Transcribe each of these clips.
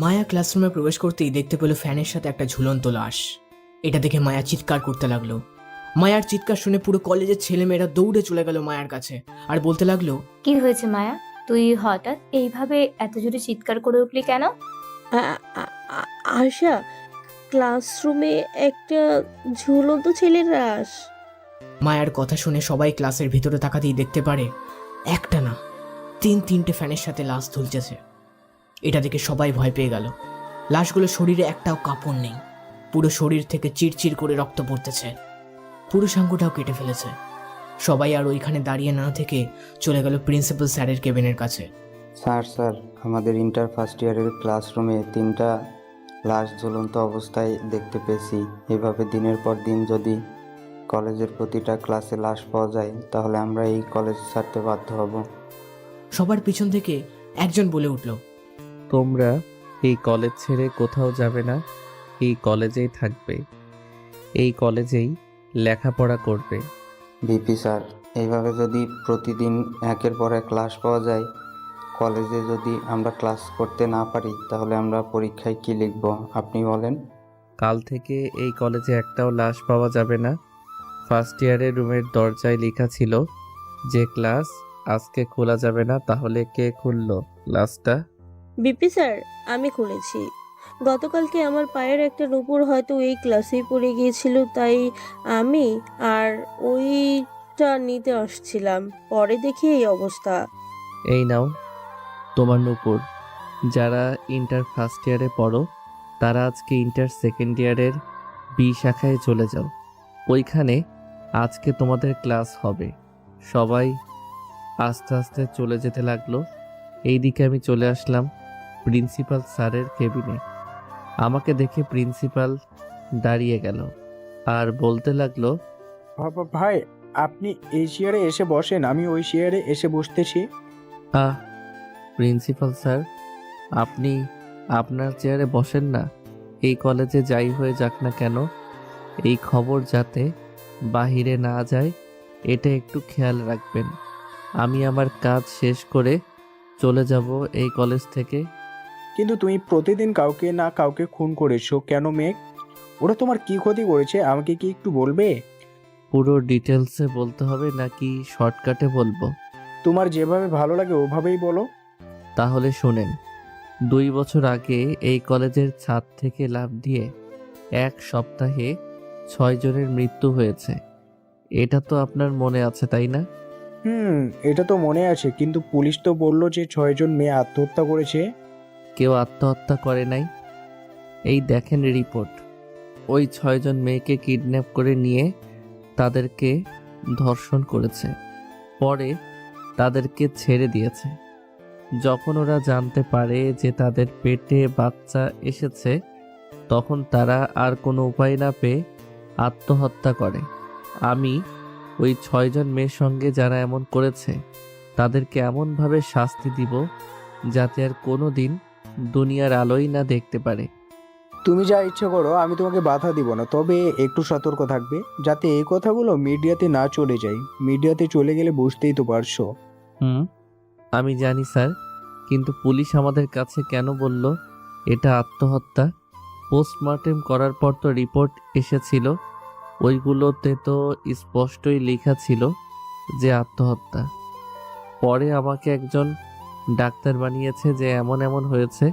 মায়া ক্লাসরুমে প্রবেশ করতেই দেখতে পেল ফ্যানের সাথে একটা ঝুলন্ত লাশ। এটা দেখে মায়া চিৎকার করতে লাগলো। মায়ার চিৎকার শুনে পুরো কলেজের ছেলেমেয়েরা দৌড়ে চলে গেল মায়ার কাছে আর বলতে লাগলো, কি হয়েছে মায়া? তুই হঠাৎ এইভাবে এত জোরে চিৎকার করে উঠলি কেন? আশা, ক্লাসরুমে একটা ঝুলন্ত ছেলের লাশ। মায়ার কথা শুনে সবাই ক্লাসের ভিতরে তাকাতেই দেখতে পারে একটা না, তিনটে ফ্যানের সাথে লাশ ঝুলছে। এটা দেখে সবাই ভয় পেয়ে গেল। লাশগুলোর শরীরে একটাও কাপড় নেই, পুরো শরীর থেকে চিরচির করে রক্ত পড়তেছে, পুরুষাঙ্গটাও কেটে ফেলেছে। সবাই আর ওইখানে দাঁড়িয়ে না থেকে চলে গেল প্রিন্সিপাল স্যারের কেবিনের কাছে। স্যার, আমাদের ইন্টার ফার্স্ট ইয়ারের ক্লাসরুমে 3টা লাশ ঝুলন্ত অবস্থায় দেখতে পেয়েছি। এভাবে দিনের পর দিন যদি কলেজের প্রতিটা ক্লাসে লাশ পাওয়া যায় তাহলে আমরা এই কলেজ ছাড়তে বাধ্য হব। সবার পিছন থেকে একজন বলে উঠল, তোমরা এই কলেজ ছেড়ে কোথাও যাবে না, এই কলেজেই থাকবে, এই কলেজেই লেখাপড়া করবে। ভিপি স্যার, এইভাবে যদি প্রতিদিন একের পর এক লাশ পাওয়া যায়, কলেজে যদি আমরা ক্লাস করতে না পারি তাহলে আমরা পরীক্ষায় কি লিখব আপনি বলেন? কাল থেকে এই কলেজে একটাও লাশ পাওয়া যাবে না। ফার্স্ট ইয়ারের রুমের দরজায় লেখা ছিল যে ক্লাস আজকে খোলা যাবে না। তাহলে কে খুললো ক্লাসটা? বিপি স্যার, আমি খুলেছি। গতকালকে আমার পায়ের একটা নুপুর হয়তো এই ক্লাসেই পড়ে গিয়েছিল, তাই আমি আর ওইটা নিতে আসছিলাম। পরে দেখি এই অবস্থা। এই নাও তোমার নূপুর। যারা ইন্টার ফার্স্ট ইয়ারে পড়ো তারা আজকে ইন্টার সেকেন্ড ইয়ারের বি শাখায় চলে যাও, ওইখানে আজকে তোমাদের ক্লাস হবে। সবাই আস্তে আস্তে চলে যেতে লাগলো। এইদিকে আমি চলে আসলাম প্রিন্সিপাল স্যারের কেবিনে। আমাকে দেখে প্রিন্সিপাল দাঁড়িয়ে গেল আর বলতে লাগলো, ভাই, আপনি এই চেয়ারে এসে বসেন, আমি ওই চেয়ারে এসে বসতেছি। আহ প্রিন্সিপাল স্যার, আপনি আপনার চেয়ারে বসেন না। এই কলেজে যাই হয়ে যাক না কেন, এই খবর যাতে বাহিরে না যায় এটা একটু খেয়াল রাখবেন। আমি আমার কাজ শেষ করে চলে যাব এই কলেজ থেকে। কিন্তু তুমি প্রতিদিন কাউকে না কাউকে খুন করেছো কেন মেঘ? ওরা তোমার কি ক্ষতি করেছে আমাকে কি একটু বলবে? পুরো ডিটেলসে বলতে হবে নাকি শর্টকাটে বলবো? তোমার যেভাবে ভালো লাগে ওভাবেই বলো। তাহলে শোনেন। 2 বছর আগে এই কলেজের ছাদ থেকে লাফ দিয়ে 1 সপ্তাহে 6 জনের মৃত্যু হয়েছে। এটা তো আপনার মনে আছে তাই না? এটা তো মনে আছে, কিন্তু পুলিশ তো বললো যে 6জন মেয়ে আত্মহত্যা করেছে। কেউ আত্মহত্যা করে নাই। এই দেখেন রিপোর্ট। ওই 6 জন মেয়েকে কিডন্যাপ করে নিয়ে তাদেরকে ধর্ষণ করেছে, পরে তাদেরকে ছেড়ে দিয়েছে। যখন ওরা জানতে পারে যে তাদের পেটে বাচ্চা এসেছে তখন তারা আর কোনো উপায় না পেয়ে আত্মহত্যা করে। আমি ওই 6 জন মেয়ের সঙ্গে যারা এমন করেছে তাদেরকে এমনভাবে শাস্তি দিব যাতে আর কোনো দিন দুনিয়ার আলোই না দেখতে পারে। তুমি যা ইচ্ছে করো, আমি তোমাকে বাধা দিব না, তবে একটু সতর্ক থাকবে যাতে এই কথাগুলো মিডিয়াতে না চলে যায়। মিডিয়াতে চলে গেলে বুঝতেই তো পারছো। আমি জানি স্যার, কিন্তু পুলিশ আমাদের কাছে কেন বলল এটা আত্মহত্যা? পোস্টমর্টেম করার পর তো রিপোর্ট এসেছিল, ওইগুলোতে তো স্পষ্টই লেখা ছিল যে আত্মহত্যা। পরে আমাকে একজন ডাক্তার বানিয়েছে যে এমন এমন হয়েছে,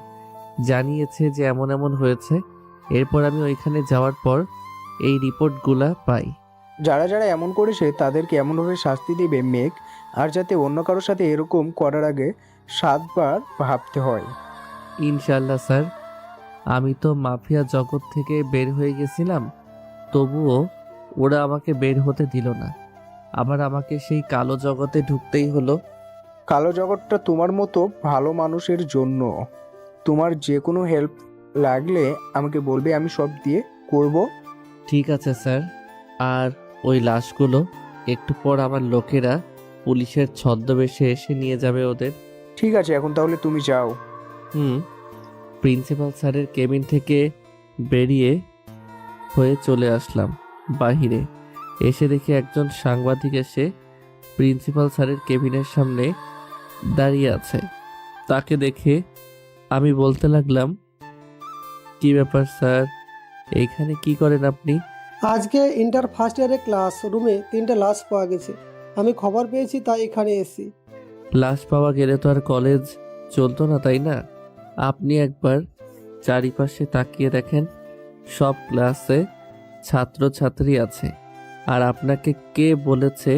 জানিয়েছে যে এমন এমন হয়েছে। এরপর আমি ওইখানে যাওয়ার পর এই রিপোর্টগুলা পাই। যারা যারা এমন করেছে তাদেরকে এমনভাবে শাস্তি দিবে মেঘ, আর যাতে অন্য কারোর সাথে এরকম করার আগে 7 বার ভাবতে হয়। ইনশাল্লাহ স্যার। আমি তো মাফিয়া জগৎ থেকে বের হয়ে গেছিলাম, তবুও ওরা আমাকে বের হতে দিল না। আবার আমাকে সেই কালো জগতে ঢুকতেই হলো। কালো জগৎটা তোমার মতো ভালো মানুষের জন্য। তোমার যে কোনো হেল্প লাগলে আমাকে বলবে, আমি সব দিয়ে করব। ঠিক আছে স্যার। আর ওই লাশগুলো একটু পর আমার লোকেরা পুলিশের ছদ্মবেশে এসে নিয়ে যাবে ওদের। ঠিক আছে, এখন তাহলে তুমি যাও। প্রিন্সিপাল স্যারের কেবিন থেকে বেরিয়ে হয়ে চলে আসলাম বাহিরে। এসে দেখি একজন সাংবাদিক এসে প্রিন্সিপাল স্যারের কেবিনের সামনে দাঁড়িয়ে আছে। তাকে দেখে আমি বলতে লাগলাম, কি ব্যাপার স্যার, এইখানে কি করেন আপনি? আজকে ইন্টার ফার্স্ট ইয়ারের ক্লাস রুমে 3টে লাশ পাওয়া গেছে। আমি খবর পেয়েছি তাই এখানে এসেছি। লাশ পাওয়া গেলে তো আর কলেজ চলতো না, তাই না? আপনি একবার চারিপাশে তাকিয়ে দেখেন, সব ক্লাসে ছাত্রছাত্রী আছে। আর আপনাকে কে বলেছে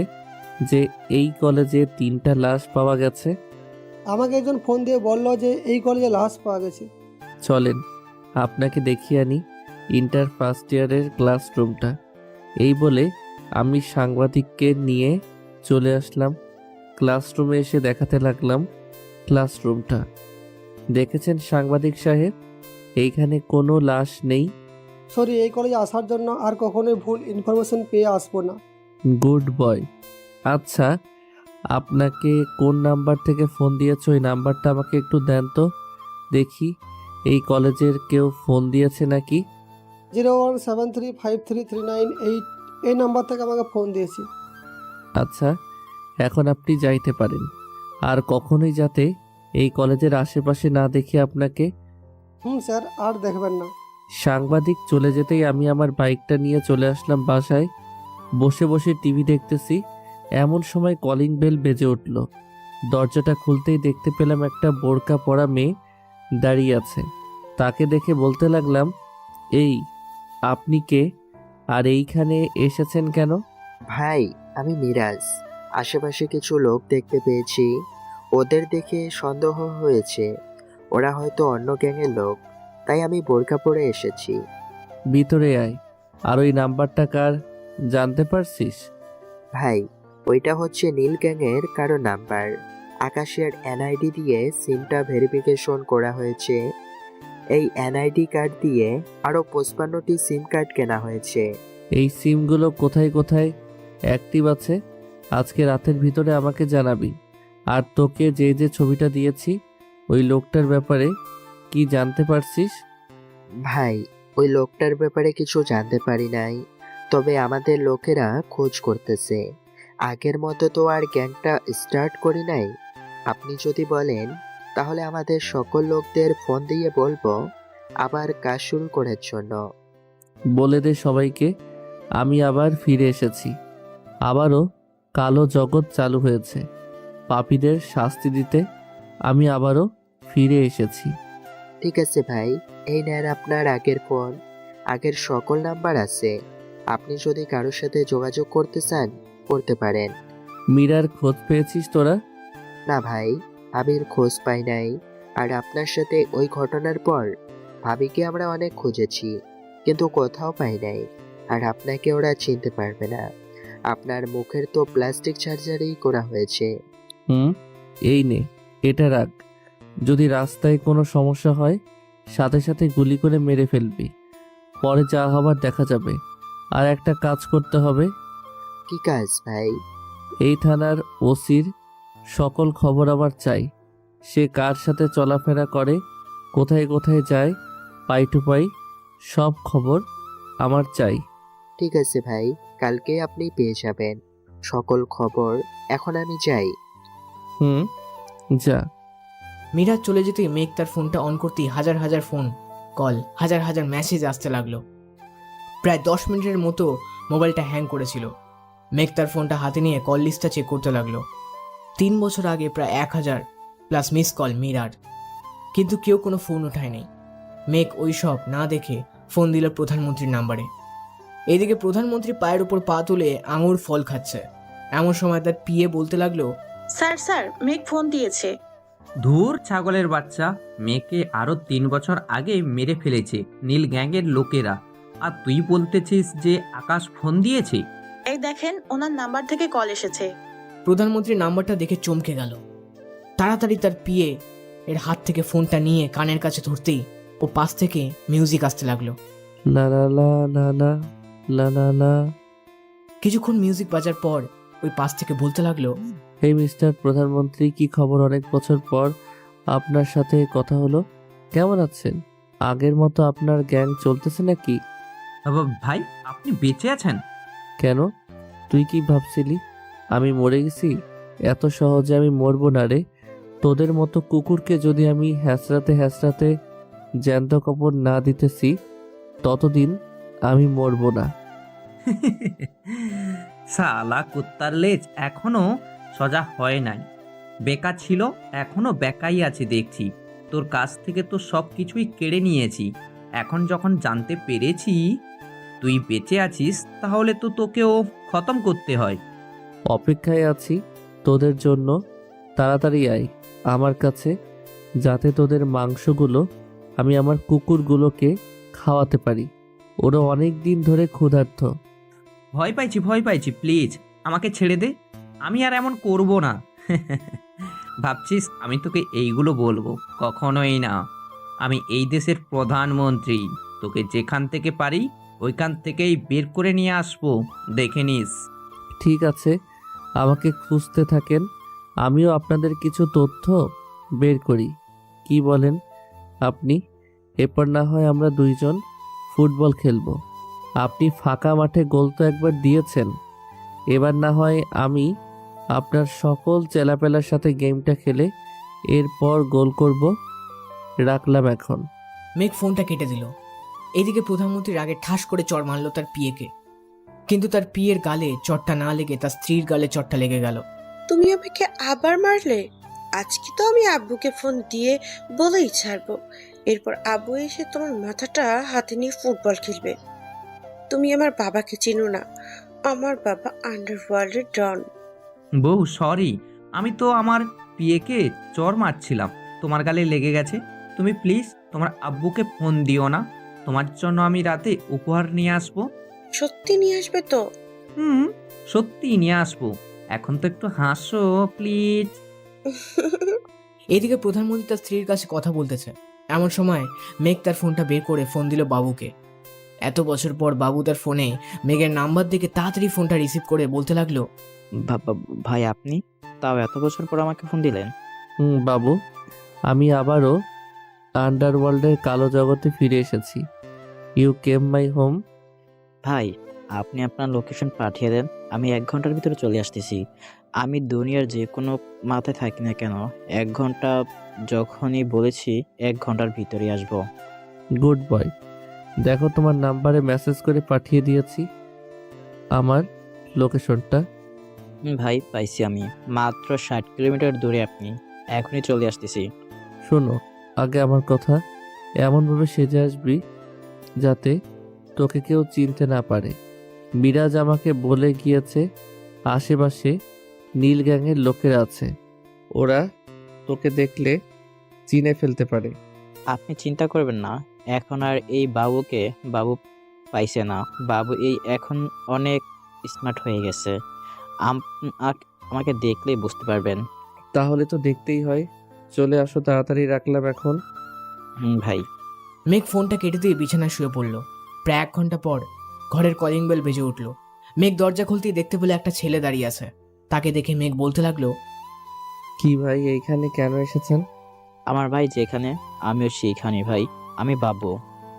যে এই কলেজে 3টা লাশ পাওয়া গেছে? আমাকে একজন ফোন দিয়ে বলল যে এই কলেজে লাশ পাওয়া গেছে। চলেন আপনাকে দেখিয়ে আনি ইন্টার ফার্স্ট ইয়ারের ক্লাসরুমটা। এই বলে আমি সাংবাদিককে নিয়ে চলে আসলাম। ক্লাসরুমে এসে দেখাতে লাগলাম ক্লাসরুমটা। দেখেছেন সাংবাদিক সাহেব, এইখানে কোনো লাশ নেই। সরি, এই কলেজে আসার জন্য আর কখনোই ভুল ইনফরমেশন পেয়ে আসবো না। Good boy. আচ্ছা, আপনাকে কোন নাম্বার থেকে ফোন দিয়েছে ওই নাম্বারটা আমাকে একটু দেন তো দেখি, এই কলেজের কেউ ফোন দিয়েছে নাকি? 017353398 এই নাম্বার থেকে আমাকে ফোন দিয়েছি। আচ্ছা, এখন আপনি যাইতে পারেন। আর কখনোই যাতে এই কলেজের আশেপাশে না দেখি আপনাকে। স্যার, আর দেখবেন না। সাংবাদিক চলে যেতেই আমি আমার বাইকটা নিয়ে চলে আসলাম বাসায়। বসে বসে টিভি দেখতেছি, এমন সময় কলিং বেল বেজে উঠল। দরজাটা খুলতেই দেখতে পেলাম একটা বোরকা পরা মেয়ে দাঁড়িয়ে আছে। তাকে দেখে বলতে লাগলাম, এই আপনি কে, আর এইখানে এসেছেন কেন? ভাই, আমি মিরাজ। আশেপাশে কিছু লোক দেখতে পেয়েছি, ওদের দেখে সন্দেহ হয়েছে ওরা হয়তো অন্য গ্যাংয়ের লোক, তাই আমি বোরকা পরে এসেছি। ভিতরে আয়। আর ওই নাম্বারটা কার জানতে পারছিস? ভাই, ওইটা হচ্ছে নীল গ্যাংয়ের কারো নাম্বার। আকাশের এনআইডি দিয়ে সিমটা ভেরিফিকেশন করা হয়েছে। এই এনআইডি কার্ড দিয়ে আরও 55টি সিম কার্ড কেনা হয়েছে। এই সিমগুলো কোথায় কোথায় অ্যাক্টিভ আছে আজকে রাতের ভিতরে আমাকে জানাবি। আর তোকে যে যে ছবিটা দিয়েছি ওই লোকটার ব্যাপারে কি জানতে পারছিস? ভাই, ওই লোকটার ব্যাপারে কিছু জানতে পারি নাই, তবে আমাদের লোকেরা খোঁজ করতেছে। আগের মতো তো আর গ্যাংটা স্টার্ট করি নাই। আপনি যদি বলেন তাহলে আমাদের সকল লোকদের ফোন দিয়ে বলবো আবার কাজ শুরু করার জন্য। বলে দে সবাইকে আমি আবার ফিরে এসেছি। আবারও কালো জগৎ চালু হয়েছে। পাপীদের শাস্তি দিতে আমি আবারও ফিরে এসেছি। ঠিক আছে ভাই, এই নেন আপনার আগের ফোন। আগের সকল নাম্বার আছে, আপনি যদি কারোর সাথে যোগাযোগ করতে চান করতে পারেন। মীরার খোঁজ পেয়েছিস তোরা? না ভাই, ভাবির খোঁজ পাই নাই। আর আপনার সাথে ওই ঘটনার পর ভাবিকে আমরা অনেক খুঁজেছি, কিন্তু কোথাও পাই নাই। আর আপনাকে ওরা চিনতে পারবে না, আপনার মুখের তো প্লাস্টিক সার্জারি করা হয়েছে। এই নে, এটা রাখ। যদি রাস্তায় কোনো সমস্যা হয় সাথে সাথে গুলি করে মেরে ফেলবি, পরে যা হবার দেখা যাবে। আর একটা কাজ করতে হবে। কি কাজ ভাই? এই থানার ওসির সকল খবর আমার চাই। সে কার সাথে চলাফেরা করে, কোথায় কোথায় যায়, পাই টু পাই সব খবর আমার চাই। ঠিক আছে ভাই, কালকে আপনি পেয়ে যাবেন সকল খবর। এখন আমি যাই। যা। মিরাজ চলে যেতে মেঘ তার ফোনটা অন করতেই হাজার হাজার ফোন কল, হাজার হাজার মেসেজ আসতে লাগলো। প্রায় 10 মিনিটের মতো মোবাইলটা হ্যাং করেছিল। মেঘ তার ফোনটা হাতে নিয়ে কল লিস্টটা চেক করতে লাগলো। 3 বছর আগে প্রায় 1000 প্লাস মিস কল মীরার, কিন্তু কেউ কোনো ফোন ওঠায়নি। মেঘ ওই সব না দেখে ফোন দিল প্রধানমন্ত্রীর নাম্বারে। এইদিকে প্রধানমন্ত্রী পায়ের উপর পা তুলে আঙুর ফল খাচ্ছে। এমন সময় তার পিএ বলতে লাগলো, স্যার মেঘ ফোন দিয়েছে। ধুর ছাগলের বাচ্চা, মেয়েকে আরো 3 বছর আগে মেরে ফেলেছে নীল গ্যাংয়ের লোকেরা, আর তুই বলতেছিস যে আকাশ ফোন দিয়েছে? এই দেখেন, ওনার নাম্বার থেকে কল এসেছে। প্রধানমন্ত্রীর নাম্বারটা দেখে চমকে গেল। তাড়াতাড়ি তার পিএ এর হাত থেকে ফোনটা নিয়ে কানের কাছে ধরতেই ও পাশ থেকে মিউজিক আসতে লাগলো। লা লা লা লা লা লা লা লা। কিছুক্ষণ মিউজিক বাজার পর ওই পাশ থেকে বলতে লাগলো, হে মিস্টার প্রধানমন্ত্রী, কি খবর? অনেক বছর পর আপনার সাথে কথা হলো। কেমন আছেন? আগের মতো আপনার গ্যাং চলতেছে নাকি? ভাই, আপনি বেঁচে আছেন? কেন, তুই কি ভাবছিলি আমি মরে গেছি? এত সহজে আমি মরবো না রে। তোদের মতো কুকুরকে যদি আমি হ্যাঁচড়াতে হ্যাঁচড়াতে জ্যান্ত কাপড় না দিতেছি ততদিন আমি মরবো না। শালা কুত্তার লেজ এখনো সজা হয় নাই। বেকা ছিল, এখনো বেকাই আছে দেখছি। তোর কাছ থেকে তো সব কিছুই কেড়ে নিয়েছি। এখন যখন জানতে পেরেছি তুই বেঁচে আছিস, তাহলে তো তোকেও খতম করতে হয়। অপেক্ষায় আছি তোদের জন্য। তাড়াতাড়ি আয় আমার কাছে, যাতে তোদের মাংসগুলো আমি আমার কুকুরগুলোকে খাওয়াতে পারি। ওরা অনেক দিন ধরে ক্ষুধার্ত। ভয় পাইছি, প্লিজ আমাকে ছেড়ে দে। আমি আর এমন করব না। ভাবছিস আমি তোকে এইগুলো বলবো? কখনোই না। আমি এই দেশের প্রধানমন্ত্রী। তোকে যেখান থেকে পারি ওইখান থেকেই বের করে নিয়ে আসবো, দেখে নিস। ঠিক আছে, আমাকে খুঁজতে থাকেন, আমিও আপনাদের কিছু তথ্য বের করি। কি বলেন আপনি? এরপর না হয় আমরা দুইজন ফুটবল খেলবো। আপনি ফাঁকা মাঠে গোল তো একবার দিয়েছেন, এবার না হয় আমি আপনার সকল চেলাপেলার সাথে গেমটা খেলে এরপর গোল করব। রাখলাম এখন। মেঘ ফোনটা কেটে দিল। এদিকে প্রধানমন্ত্রীর আগে ঠাস করে চড় মারল তার পিএকে, কিন্তু তার পিয়ের গালে চটটা না লেগে তার স্ত্রীর গালে চটটা লেগে গেল। তুমি আমাকে আবার মারলে? আজকে তো আমি আব্বুকে ফোন দিয়ে বলেই ছাড়বো। এরপর আব্বু এসে তোমার মাথাটা হাতে নিয়ে ফুটবল খেলবে। তুমি আমার বাবাকে চেনো না, আমার বাবা আন্ডারওয়ার্ল্ডের ডন। বউ সরি, আমি তো আমার পিএকে চর মারছিলাম, তোমার গালে লেগে গেছে। তুমি প্লিজ তোমার আব্বুকে ফোন দিও না। তোমার জন্য আমি রাতে উপহার নিয়ে আসবো। সত্যি নিয়ে আসবে তো? সত্যি নিয়ে আসবো। এখন তো একটু হাসো প্লিজ। এদিকে প্রধানমন্ত্রী তার স্ত্রীর কাছে কথা বলতেছে, এমন সময় মেঘ তার ফোনটা বের করে ফোন দিল বাবুকে। এত বছর পর বাবু তার ফোনে মেঘের নাম্বার দেখে তাড়াতাড়ি ফোনটা রিসিভ করে বলতে লাগলো, ভাই আপনি তাও এত বছর পর আমাকে ফোন দিলেন? বাবু, আমি আবারও আন্ডারওয়ার্ল্ডের কালো জগতে ফিরে এসেছি। You came my home. ভাই আপনি আপনার লোকেশন পাঠিয়ে দেন, আমি 1 ঘন্টার ভিতরে চলে আসতেছি। আমি দুনিয়ার যে কোনো মাথায় থাকি না কেন, 1 ঘন্টা যখনই বলেছি 1 ঘন্টার ভিতরেই আসবো। Good boy. দেখো তোমার নাম্বারে মেসেজ করে পাঠিয়ে দিয়েছি আমার লোকেশনটা। ভাই পাইছি, আমি মাত্র 60 কিলোমিটার দূরে। আপনি এখনই চলে আসতেছি। শোনো, আগে আমার কথা, এমনভাবে সেজে আসবি যাতে তোকে কেউ চিনতে না পারে। মিরাজ আমাকে বলে গিয়েছে আশেপাশে নীল গ্যাংয়ের লোকেরা আছে, ওরা তোকে দেখলে চিনে ফেলতে পারে। আপনি চিন্তা করবেন না, এখন আর এই বাবুকে বাবু পাইছে না। বাবু এই এখন অনেক স্মার্ট হয়ে গেছে। আমাকে দেখলেই বুঝতে পারবেন। তাহলে তো দেখতেই হয়, চলে আসো তাড়াতাড়ি, রাখলাম এখন। ভাই। মেঘ ফোনটা কেটে দিয়ে বিছানায় শুয়ে পড়ল। প্রায় 1 ঘন্টা পর ঘরের কলিং বেল বেজে উঠল। মেঘ দরজা খুলতেই দেখতে পেলে একটা ছেলে দাঁড়িয়ে আছে। তাকে দেখে মেঘ বলতে লাগলো, কি ভাই এইখানে কেন এসেছেন? আমার ভাই যেখানে আমিও সেইখানে ভাই, আমি বাবু।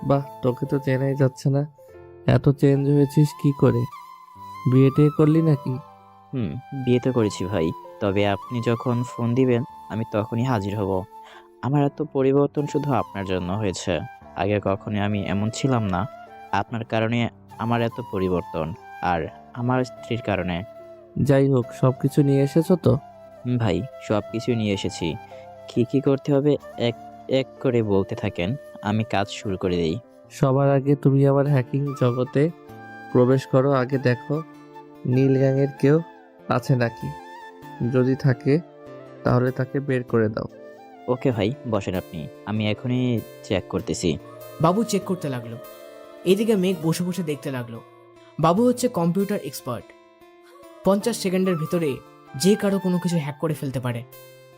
বাহ, তোকে তো চেনাই যাচ্ছে না, এত চেঞ্জ হয়েছিস কি করে? বিয়ে টিয়ে করলি নাকি? বিয়ে তো করেছি ভাই, তবে আপনি যখন ফোন দিবেন আমি তখনই হাজির হব। আমার এত পরিবর্তন শুধু আপনার জন্য হয়েছে, আগে কখনোই আমি এমন ছিলাম না। আপনার কারণে আমার এত পরিবর্তন, আর আমার স্ত্রীর কারণে। যাই হোক, সব কিছু নিয়ে এসেছো তো? ভাই সব কিছু নিয়ে এসেছি। কি কি করতে হবে এক এক করে বলতে থাকেন, আমি কাজ শুরু করে দিই। সবার আগে তুমি আমার হ্যাকিং জগতে প্রবেশ করো। আগে দেখো নীল গ্যাংয়ের কেউ আছে নাকি, যদি থাকে তাহলে তাকে বের করে দাও। ওকে ভাই, বসেন আপনি, আমি এখনই চেক করতেছি। বাবু চেক করতে লাগলো। এদিকে মেঘ বসে বসে দেখতে লাগলো। বাবু হচ্ছে কম্পিউটার এক্সপার্ট। 50 সেকেন্ডের ভিতরে যে কারো কোনো কিছু হ্যাক করে ফেলতে পারে।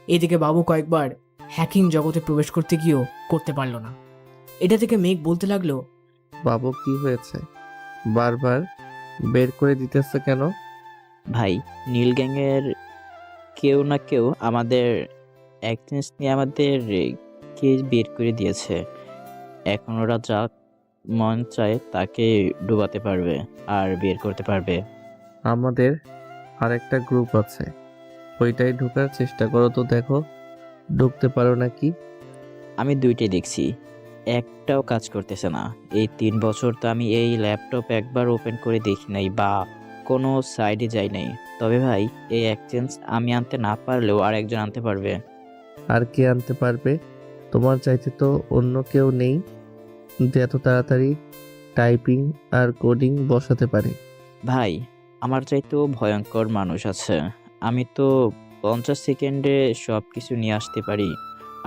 এদিকে বাবু কয়েকবার হ্যাকিং জগতে প্রবেশ করতে গিয়েও করতে পারলো না। এটা থেকে মেঘ বলতে লাগলো, বাবু কি হয়েছে, বারবার বের করে দিতেছে কেন? ভাই নীল গ্যাংয়ের কেউ না কেউ আমাদের অ্যাক্সেস নিয়ে আমাদের কে বের করে দিয়েছে। এখন ওরা যা মন চায় তাকে ডুবাতে পারবে আর বের করতে পারবে। আমাদের আরেকটা গ্রুপ আছে, ওইটাই ঢোকার চেষ্টা করো তো, দেখো ঢুকতে পারো নাকি? আমি দুইটাই দেখছি, একটাও কাজ করতেছে না। এই 3 বছর তো আমি এই ল্যাপটপ একবার ওপেন করে দেখি নাই বা কোনো সাইডে যাই নাই। তবে ভাই, এই এক্সচেঞ্জ আমি আনতে না পারলেও আর একজন আনতে পারবে। আর কে আনতে পারবে? তোমার চাইতে তো অন্য কেউ নেই যে এত তাড়াতাড়ি টাইপিং আর কোডিং বসাতে পারে। ভাই, আমার চাইতেও ভয়ঙ্কর মানুষ আছে। আমি তো 50 সেকেন্ডে সব কিছু নিয়ে আসতে পারি,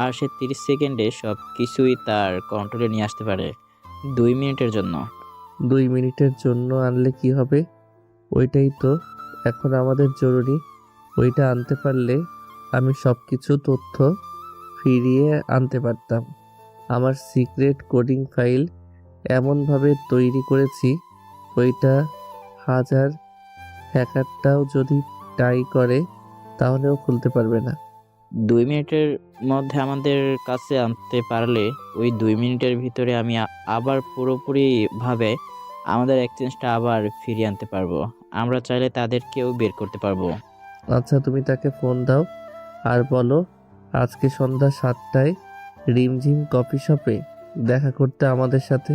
আর সে 30 সেকেন্ডে সব কিছুই তার কন্ট্রোলে নিয়ে আসতে পারে 2 মিনিটের জন্য। 2 মিনিটের জন্য আনলে কি হবে? ওইটাই তো এখন আমাদের জরুরি। ওইটা আনতে পারলে আমি সব কিছু তথ্য ফিরিয়ে আনতে পারতাম। আমার সিক্রেট কোডিং ফাইল এমনভাবে তৈরি করেছি, ওইটা হাজার হ্যাকারটাও যদি ট্রাই করে তাহলেও খুলতে পারবে না। 2 মিনিটের মধ্যে আমাদের কাছে আনতে পারলে ওই 2 মিনিটের ভিতরে আমি আবার পুরোপুরিভাবে আমাদের এক্সচেঞ্জটা আবার ফিরিয়ে আনতে পারবো। আমরা চাইলে তাদেরকেও বের করতে পারবো। আচ্ছা, তুমি তাকে ফোন দাও আর বলো আজকে সন্ধ্যা 7টায় রিমঝিম কফি শপে দেখা করতে আমাদের সাথে।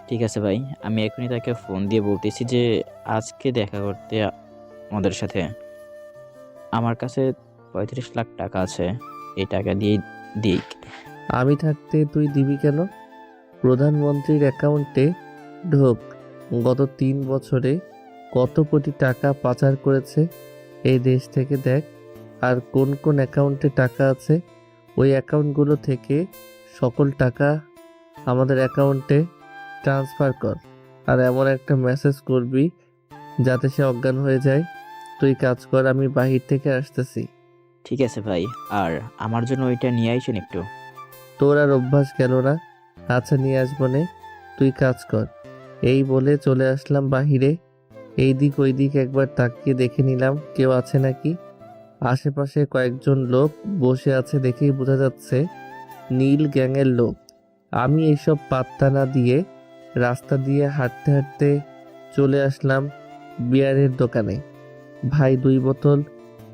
ঠিক আছে ভাই, আমি এখনই তাকে ফোন দিয়ে বলতেছি যে আজকে দেখা করতে আমাদের সাথে। আমার কাছে 35 লাখ টাকা আছে, এই টাকা দিয়ে দিক। আমি থাকতে তুই দিবি কেন? প্রধানমন্ত্রীর অ্যাকাউন্টে ঢোক। গত 3 বছরে কত কোটি টাকা পাচার করেছে এই দেশ থেকে দেখ, আর কোন কোন অ্যাকাউন্টে টাকা আছে ওই অ্যাকাউন্টগুলো থেকে সকল টাকা আমাদের অ্যাকাউন্টে ট্রান্সফার কর। আর এমন একটা মেসেজ করবি যাতে সে অজ্ঞান হয়ে যায়। তুই কাজ কর, আমি বাহির থেকে আসতেছি। ঠিক আছে ভাই, আর আমার জন্য ওইটা নিয়ে আইসেন একটু। তোর আর অভ্যাস গেল না? আচ্ছা, নিয়ে আসবো নে, তুই কাজ কর। এই বলে চলে আসলাম বাহিরে। এই দিক ওই দিক একবার তাকিয়ে দেখে নিলাম কেউ আছে নাকি। আশেপাশে কয়েকজন লোক বসে আছে দেখেই বোঝা যাচ্ছে নীল গ্যাংয়ের লোক। আমি এইসব পাত্তা না দিয়ে রাস্তা দিয়ে হাঁটতে হাঁটতে চলে আসলাম বিয়ারের দোকানে। ভাই 2 বোতল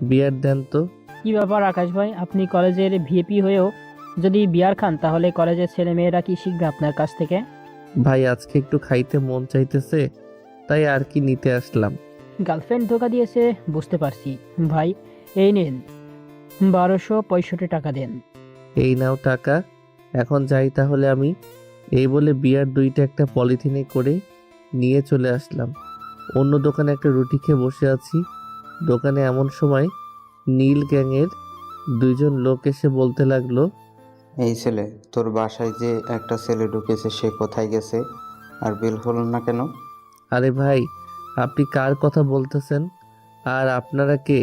বিয়ার দেন তো। কি ব্যাপার আকাশ ভাই, আপনি কলেজের ভিপি হয়েও যদি বিয়ার খান তাহলে কলেজের ছেলেমেয়েরা কি শিখবে আপনার কাছ থেকে? ভাই আজকে একটু খাইতে মন চাইতেছে, তাই আর কি নিতে আসলাম। গার্লফ্রেন্ড ধোকা দিয়েছে বুঝতে পারছি ভাই, এই নিন 1265 টাকা দেন। এই নাও টাকা, এখন যাই তাহলে আমি। এই বলে বিয়ার 2টা একটা পলিথিনে করে নিয়ে চলে আসলাম। অন্য দোকানে একটা রুটি খেয়ে বসে আছি। দোকানে এমন সময় নীল গ্যাংয়ের 2 জন লোক এসে বলতে লাগলো, এই ছেলে, তোর বাসায় যে একটা ছেলে ঢুকেছে সে কোথায় গেছে আর বের হলো না কেন? আরে ভাই, আপনি কার কথা বলতেছেন আর আপনারা কে?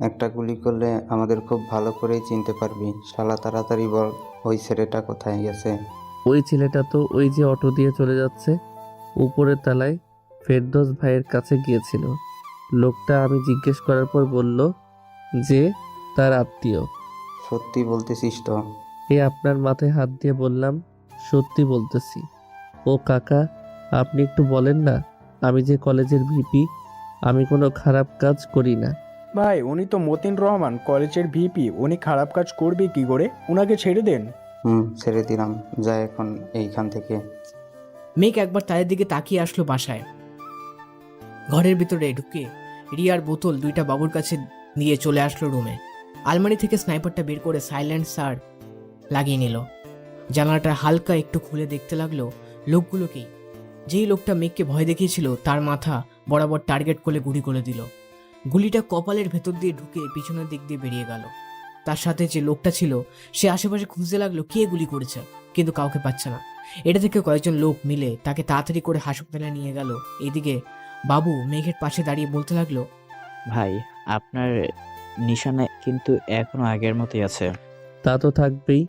একটা গুলি করলে আমাদের খুব ভালো করেই চিনতে পারবি। শালা তাড়াতাড়ি বল, ওই ছেলেটা কোথায় গেছে? ওই ছেলেটা তো ওই যে অটো দিয়ে চলে যাচ্ছে, উপরের তলায় ফেরদৌস ভাইয়ের কাছে গিয়েছিল। লোকটা আমি জিজ্ঞেস করার পর বলল যে তার আত্মীয়। সত্যি বলতেছিস তো? আপনার মাথায় হাত দিয়ে বললাম সত্যি বলতেছি। ও কাকা, আপনি একটু বলেন না, আমি যে কলেজের ভিপি, আমি কোনো খারাপ কাজ করি না। ভাই, উনি তো মতিন রহমান, কলেজের ভিপি। উনি খারাপ কাজ করবে কি করে? উনাকে ছেড়ে দেন। ছেড়ে দিলাম, যা এখন এইখান থেকে। মেঘ একবার তাদের দিকে তাকিয়ে আসলো বাসায়। ঘরের ভিতরে ঢুকে রিয়ার বোতল 2টা বাবুর কাছে নিয়ে চলে আসলো রুমে। আলমারি থেকে স্নাইপারটা বের করে সাইলেন্সার লাগিয়ে নিল। জানালাটা হালকা একটু খুলে দেখতে লাগলো লোকগুলোকেই। যেই লোকটা মেঘকে ভয় দেখিয়েছিল তার মাথা বরাবর টার্গেট করে গুলি করে দিল। গুলিটা কপালের ভেতর দিয়ে ঢুকে পিছনের দিক দিয়ে বেরিয়ে গেল। তার সাথে যে লোকটা ছিল সে আশেপাশে খুঁজতে লাগলো কে গুলি করেছে, কিন্তু কাউকে পাচ্ছে না। এটা থেকে কয়েকজন লোক মিলে তাকে তাড়াতাড়ি করে হাসপাতালে নিয়ে গেল। এদিকে বাবু মেঘের পাশে দাঁড়িয়ে বলতে লাগলো, ভাই, আপনার নিশানা কিন্তু এখনো আগের মতোই আছে। তা তো থাকবেই,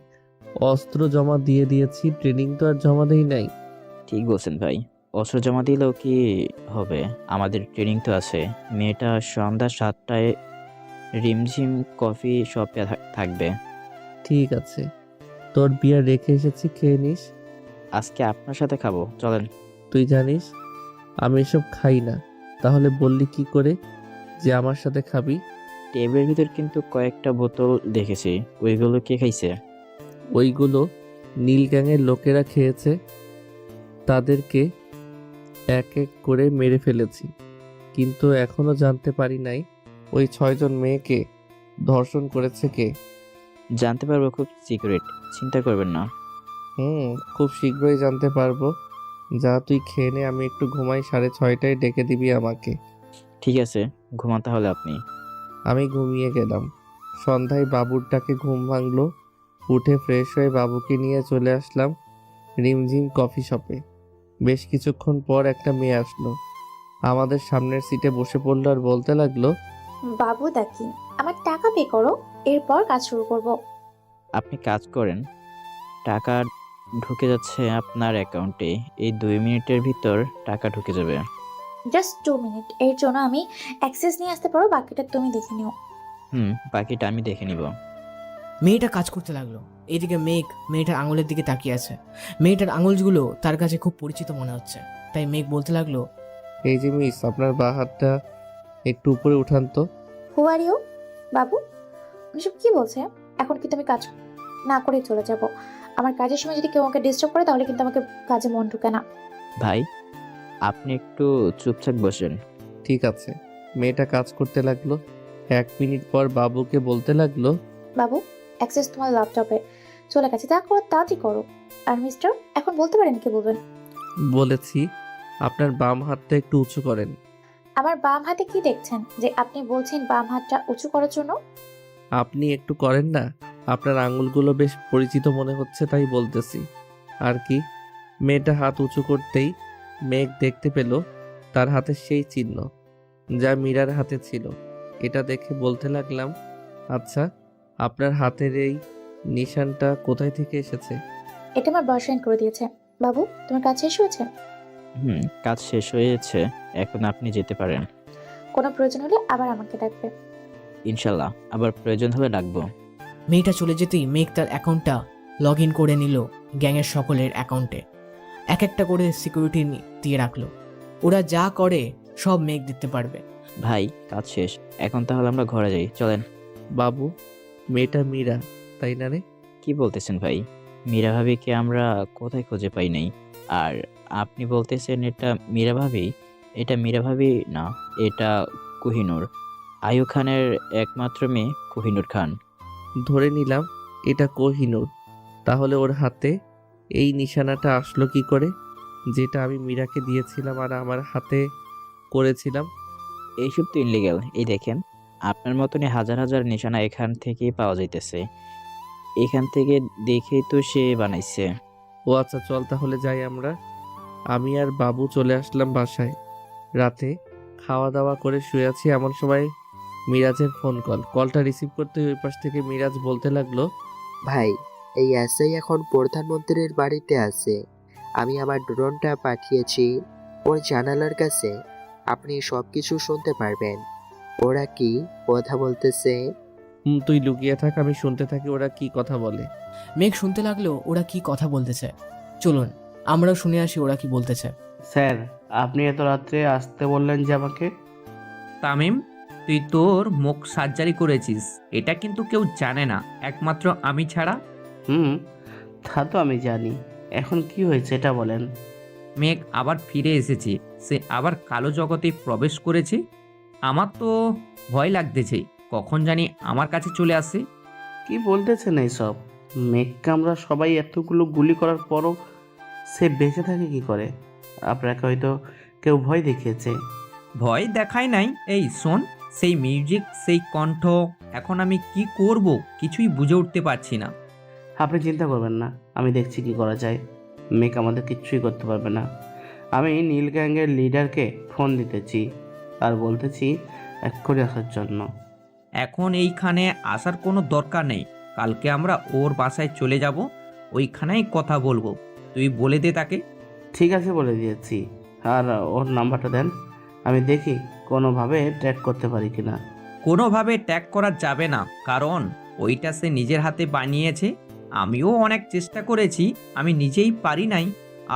অস্ত্র জমা দিয়ে দিয়েছি, ট্রেনিং তো আর জমা দেই নাই। ঠিক বলছেন ভাই, অস্ত্র জমা দিলেও কি হবে, আমাদের ট্রেনিং তো আছে। মেয়েটা সন্ধ্যা 7টায় রিমঝিম কফি শপে থাকবে। ঠিক আছে, তোর বিয়ার রেখে এসেছি, খেয়ে নিস। আজকে আপনার সাথে খাবো, চলেন। তুই জানিস আমি এসব খাই না, তাহলে বললি কি করে যে আমার সাথে খাবি? টেবিলের ভিতর কিন্তু কয়েকটা বোতল দেখেছি, ওইগুলো কে খাইছে? ওইগুলো নীল গ্যাংয়ের লোকেরা খেয়েছে। তাদেরকে এক এক করে মেরে ফেলেছি, কিন্তু এখনো জানতে পারি নাই ওই 6 জন মেয়েকে ধর্ষণ করেছে কে। জানতে পারবো খুব সিক্রেট, চিন্তা করবেন না। খুব শীঘ্রই জানতে পারবো। যা তুই খেয়ে নে, আমি একটু ঘুমাই, 6:30টায় ডেকে দিবি আমাকে। ঠিক আছে, ঘুমান তাহলে আপনি। আমি ঘুমিয়ে গেলাম। সন্ধ্যায় বাবুর ডাকে ঘুম ভাঙলো। উঠে ফ্রেশ হয়ে বাবুকে নিয়ে চলে আসলাম রিমঝিম কফি শপে। বেশ কিছুক্ষণ পর একটা মেয়ে আসলো, আমাদের সামনের সিটে বসে পড়লো আর বলতে লাগলো, বাবু ডাকি, আমার টাকা পে করো, এরপর কাজ শুরু করব। আপনি কাজ করেন, টাকা ঢুকে যাচ্ছে আপনার অ্যাকাউন্টে। এই 2 মিনিটের ভিতর টাকা ঢুকে যাবে। জাস্ট 2 মিনিট, এর জন্য আমি অ্যাক্সেস নিয়ে আসতে পারো, বাকিটা তুমি দেখে নিও। বাকিটা আমি দেখে নিব। মেয়েটা কাজ করতে লাগলো। এদিকে মেঘ মেয়েটার আঙুলের দিকে তাকিয়ে আছে। মেয়েটার আঙুলগুলো তার কাছে খুব পরিচিত মনে হচ্ছে, তাই মেঘ বলতে লাগলো, এই যে মিস, আপনার বাঁ হাতটা একটু উপরে উঠান তো। হু আর ইউ? বাবু উনিসব কি বলছে? এখন কিন্তু আমি কাজ না করে চলে যাব। আমার কাজের সময় যদি কেউ আমাকে ডিস্টার্ব করে তাহলে কিন্তু আমাকে কাজে মন ঢুকে না। ভাই, আপনি একটু চুপচাপ বসেন। ঠিক আছে। মেয়েটা কাজ করতে লাগলো। 1 মিনিট পর বাবুকে বলতে লাগলো, বাবু অ্যাক্সেস তোমার ল্যাপটপে চলে গেছে, তা করো, তাড়াতাড়ি করো। আর মিস্টার, এখন বলতে পারেন কি বলবেন? বলেছি আপনার বাম হাতটা একটু উঁচু করেন। আমার বাম হাতে কি দেখছেন যে আপনি বলছেন বাম হাতটা উঁচু করার জন্য? আপনি একটু করেন না, আপনার আঙুলগুলো বেশ পরিচিত মনে হচ্ছে তাই বলতেছি। আর কি। মেয়েটা হাত উঁচু করতেই মেঘ দেখতে পেল তার হাতে সেই চিহ্ন যা মীরার হাতে ছিল। এটা দেখে বলতে লাগলাম, আচ্ছা, আপনার হাতের এই নিশানটা কোথায় থেকে এসেছে? এটা আমার বয়ফ্রেন্ড করে দিয়েছে। বাবু তোমার কাজ শেষ হয়েছে? কাজ শেষ হয়েছে, এখন আপনি যেতে পারেন। কোনো প্রয়োজন হলে আবার আমাকে ডাকবে। ইনশাল্লাহ, আবার প্রয়োজন হলে ডাকবো। মেয়েটা চলে যেতেই মেঘ তার অ্যাকাউন্টটা লগ ইন করে নিল গ্যাংয়ের সকলের অ্যাকাউন্টে। এক একটা করে সিকিউরিটি দিয়ে রাখলো। ওরা যা করে সব মেঘ দেখতে পারবে। ভাই, কাজ শেষ, এখন তাহলে আমরা ঘরে যাই, চলেন। বাবু, মেয়েটা মীরা তাই না রে? কি বলতেছেন ভাই? মীরা ভাবিকে আমরা কোথায় খুঁজে পাই নাই। আর আপনি বলতেছেন এটা মীরা ভাবি? এটা মীরা ভাবি না, এটা কোহিনূর, আয়ু খানের একমাত্র মেয়ে কোহিনূর খান। ধরে নিলাম এটা কোহিনূর। তাহলে ওর হাতে এই নিশানাটা আসলো কি করে, যেটা আমি মীরাকে দিয়েছিলাম আর আমার হাতে করেছিলাম? এইসব তো ইনলিগ্যাল। এই দেখেন, আপনার মতনই হাজার হাজার নিশানা এখান থেকেই পাওয়া যাইতেছে। এখান থেকে দেখেই তো সে বানাইছে। ও আচ্ছা, চল তাহলে যাই আমরা। আমি আর বাবু চলে আসলাম বাসায়। রাতে খাওয়া দাওয়া করে শুয়ে আছি, এমন সময় মিরাজের ফোন কলটা রিসিভ করতে ওই পাশ থেকে মিরাজ বলতে লাগলো, ভাই, এই এসআই এখন প্রধানমন্ত্রীর বাড়িতে আছে। আমি আমার ড্রোনটা পাঠিয়েছি ওর জানালার কাছে, আপনি সব কিছু শুনতে পারবেন। ওরা কি কথা বলতেছে। তুই লুকিয়ে থাক, আমি শুনতে থাকি ওরা কি কথা বলে। মেঘ শুনতে লাগলো ওরা কি কথা বলতেছে। চলুন আমরাও শুনে আসি ওরা কি বলতেছে। স্যার, আপনি এত রাত্রে আসতে বললেন যে আমাকে? তামিম, তুই তোর মুখ সার্জারি করেছিস, এটা কিন্তু কেউ জানে না, একমাত্র আমি ছাড়া। তা তো আমি জানি। এখন কি হয়েছে এটা বলেন। মেঘ আবার ফিরে এসেছে, সে আবার কালো জগতে প্রবেশ করেছে। আমার তো ভয় লাগতেছে, কখন জানি আমার কাছে চলে আসে। কি বলতেছেন এইসব? মেঘকে আমরা সবাই এতগুলো গুলি করার পরও সে বেঁচে থাকে কি করে? আপনাকে হয়তো কেউ ভয় দেখিয়েছে। ভয় দেখায় নাই। এই শোন, সেই মিউজিক, সেই কণ্ঠ, এখন আমি কি করব কিছুই বুঝে উঠতে পারছি না। আপনি চিন্তা করবেন না, আমি দেখছি কি করা যায়। মেঘ আমাদের কিচ্ছুই করতে পারবে না। আমি নীল গ্যাংয়ের লিডারকে ফোন দিতেছি আর বলতেছি এক্ষুনি আসার জন্য। এখন এইখানে আসার কোনো দরকার নেই, কালকে আমরা ওর বাসায় চলে যাব, ওইখানেই কথা বলবো। তুই বলে দে তাকে। ঠিক আছে, বলে দিয়েছি। আর ওর নাম্বারটা দেন, আমি দেখি কোনোভাবে ট্র্যাক করতে পারি কিনা। কোনোভাবে ট্যাগ করা যাবে না, কারণ ওইটা সে নিজের হাতে বানিয়েছে। আমিও অনেক চেষ্টা করেছি, আমি নিজেই পারি নাই।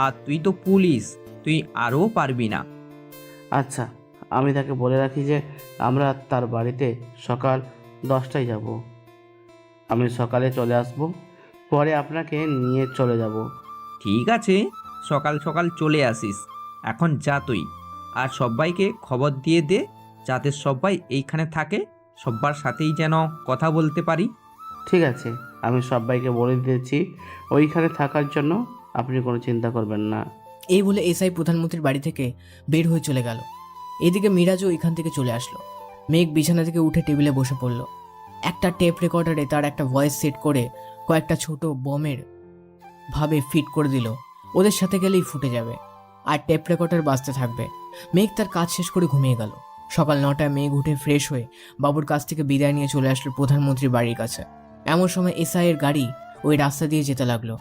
আর তুই তো পুলিশ, তুই আরও পারবি না। আচ্ছা, আমি তাকে বলে রাখি যে আমরা তার বাড়িতে সকাল 10টায় যাব। আমি সকালে চলে আসব, পরে আপনাকে নিয়ে চলে যাব। ঠিক আছে, সকাল সকাল চলে আসিস। এখন যা তুই, আর সবাইকে খবর দিয়ে দে যাতে সবাই এইখানে থাকে, সবার সাথেই যেন কথা বলতে পারি। ঠিক আছে, আমি সবাইকে বলে দিয়েছি ওইখানে থাকার জন্য, আপনি কোনো চিন্তা করবেন না। এই বলে এসআই প্রধানমন্ত্রীর বাড়ি থেকে বের হয়ে চলে গেল। এদিকে মিরাজও এখান থেকে চলে আসলো। মেঘ বিছানা থেকে উঠে টেবিলে বসে পড়ল। একটা টেপ রেকর্ডারে তার একটা ভয়েস সেট করে কয়েকটা ছোট বমের ভাবে ফিট করে দিল। ওদের সাথে গেলেই ফুটে যাবে, আর টেপ রেকর্ডার বাজতে থাকবে। মেঘ তার কাজ শেষ করে ঘুমিয়ে গেল। সকাল 9টায় মেঘ উঠে ফ্রেশ হয়ে বাবুর কাছ থেকে বিদায় নিয়ে চলে আসলো প্রধানমন্ত্রীর বাড়ির কাছে। এমন সময় এসআই এর গাড়ি ওই রাস্তা দিয়ে যেতে লাগলো।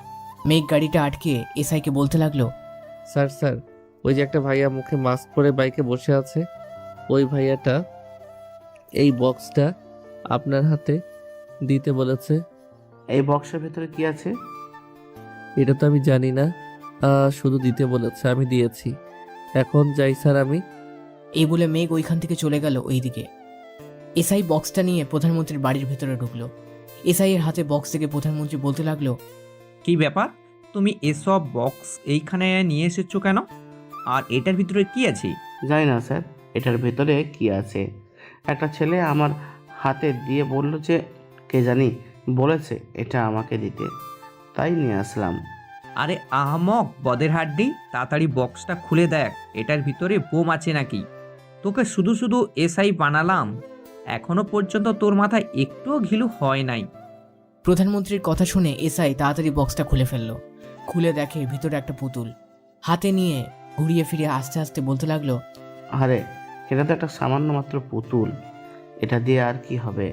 মেঘ গাড়িটা আটকে এসআইকে বলতে লাগলো, স্যার স্যার, ওই যে একটা ভাইয়া মুখে মাস্ক পরে বাইকে বসে আছে, ওই ভাইয়াটা এই বক্সটা আপনার হাতে দিতে বলেছে। এই বক্সের ভেতরে কি আছে? এটা তো আমি জানি না, শুধু দিতে বলেছে, আমি দিয়েছি। এখন যাই স্যার আমি। এই বলে মেঘ ওইখান থেকে চলে গেল ওইদিকে। এসআই বক্সটা নিয়ে প্রধানমন্ত্রীর বাড়ির ভেতরে ঢুকলো। এসআই এর হাতে বক্স থেকে প্রধানমন্ত্রী বলতে লাগলো, কি ব্যাপার, তুমি এসব বক্স এইখানে নিয়ে এসেছো কেন? আর এটার ভিতরে কি আছে? জানি না স্যার, এটার ভেতরে কি আছে। একটা ছেলে আমার হাতে দিয়ে বলল যে কে জানি বলেছে এটা আমাকে দিতে, তাই নিয়ে আসলাম। আরে আহমক বদের হাড্ডি, তাড়াতাড়ি বক্সটা খুলে দেখ, এটার ভিতরে বোম আছে নাকি? তোকে শুধু শুধু এসআই বানালাম, এখনো পর্যন্ত তোর মাথায় একটুও ঘিলু হয় নাই। প্রধানমন্ত্রীর কথা শুনে এসআই তাড়াতাড়ি বক্সটা খুলে ফেললো। খুলে দেখে ভিতরে একটা পুতুল। হাতে নিয়ে ঘুরিয়ে ফিরিয়ে আস্তে আস্তে বলতে লাগলো, আরে এটা তো একটা সামান্য মাত্র পুতুল, এটা দিয়ে আর কি হবে?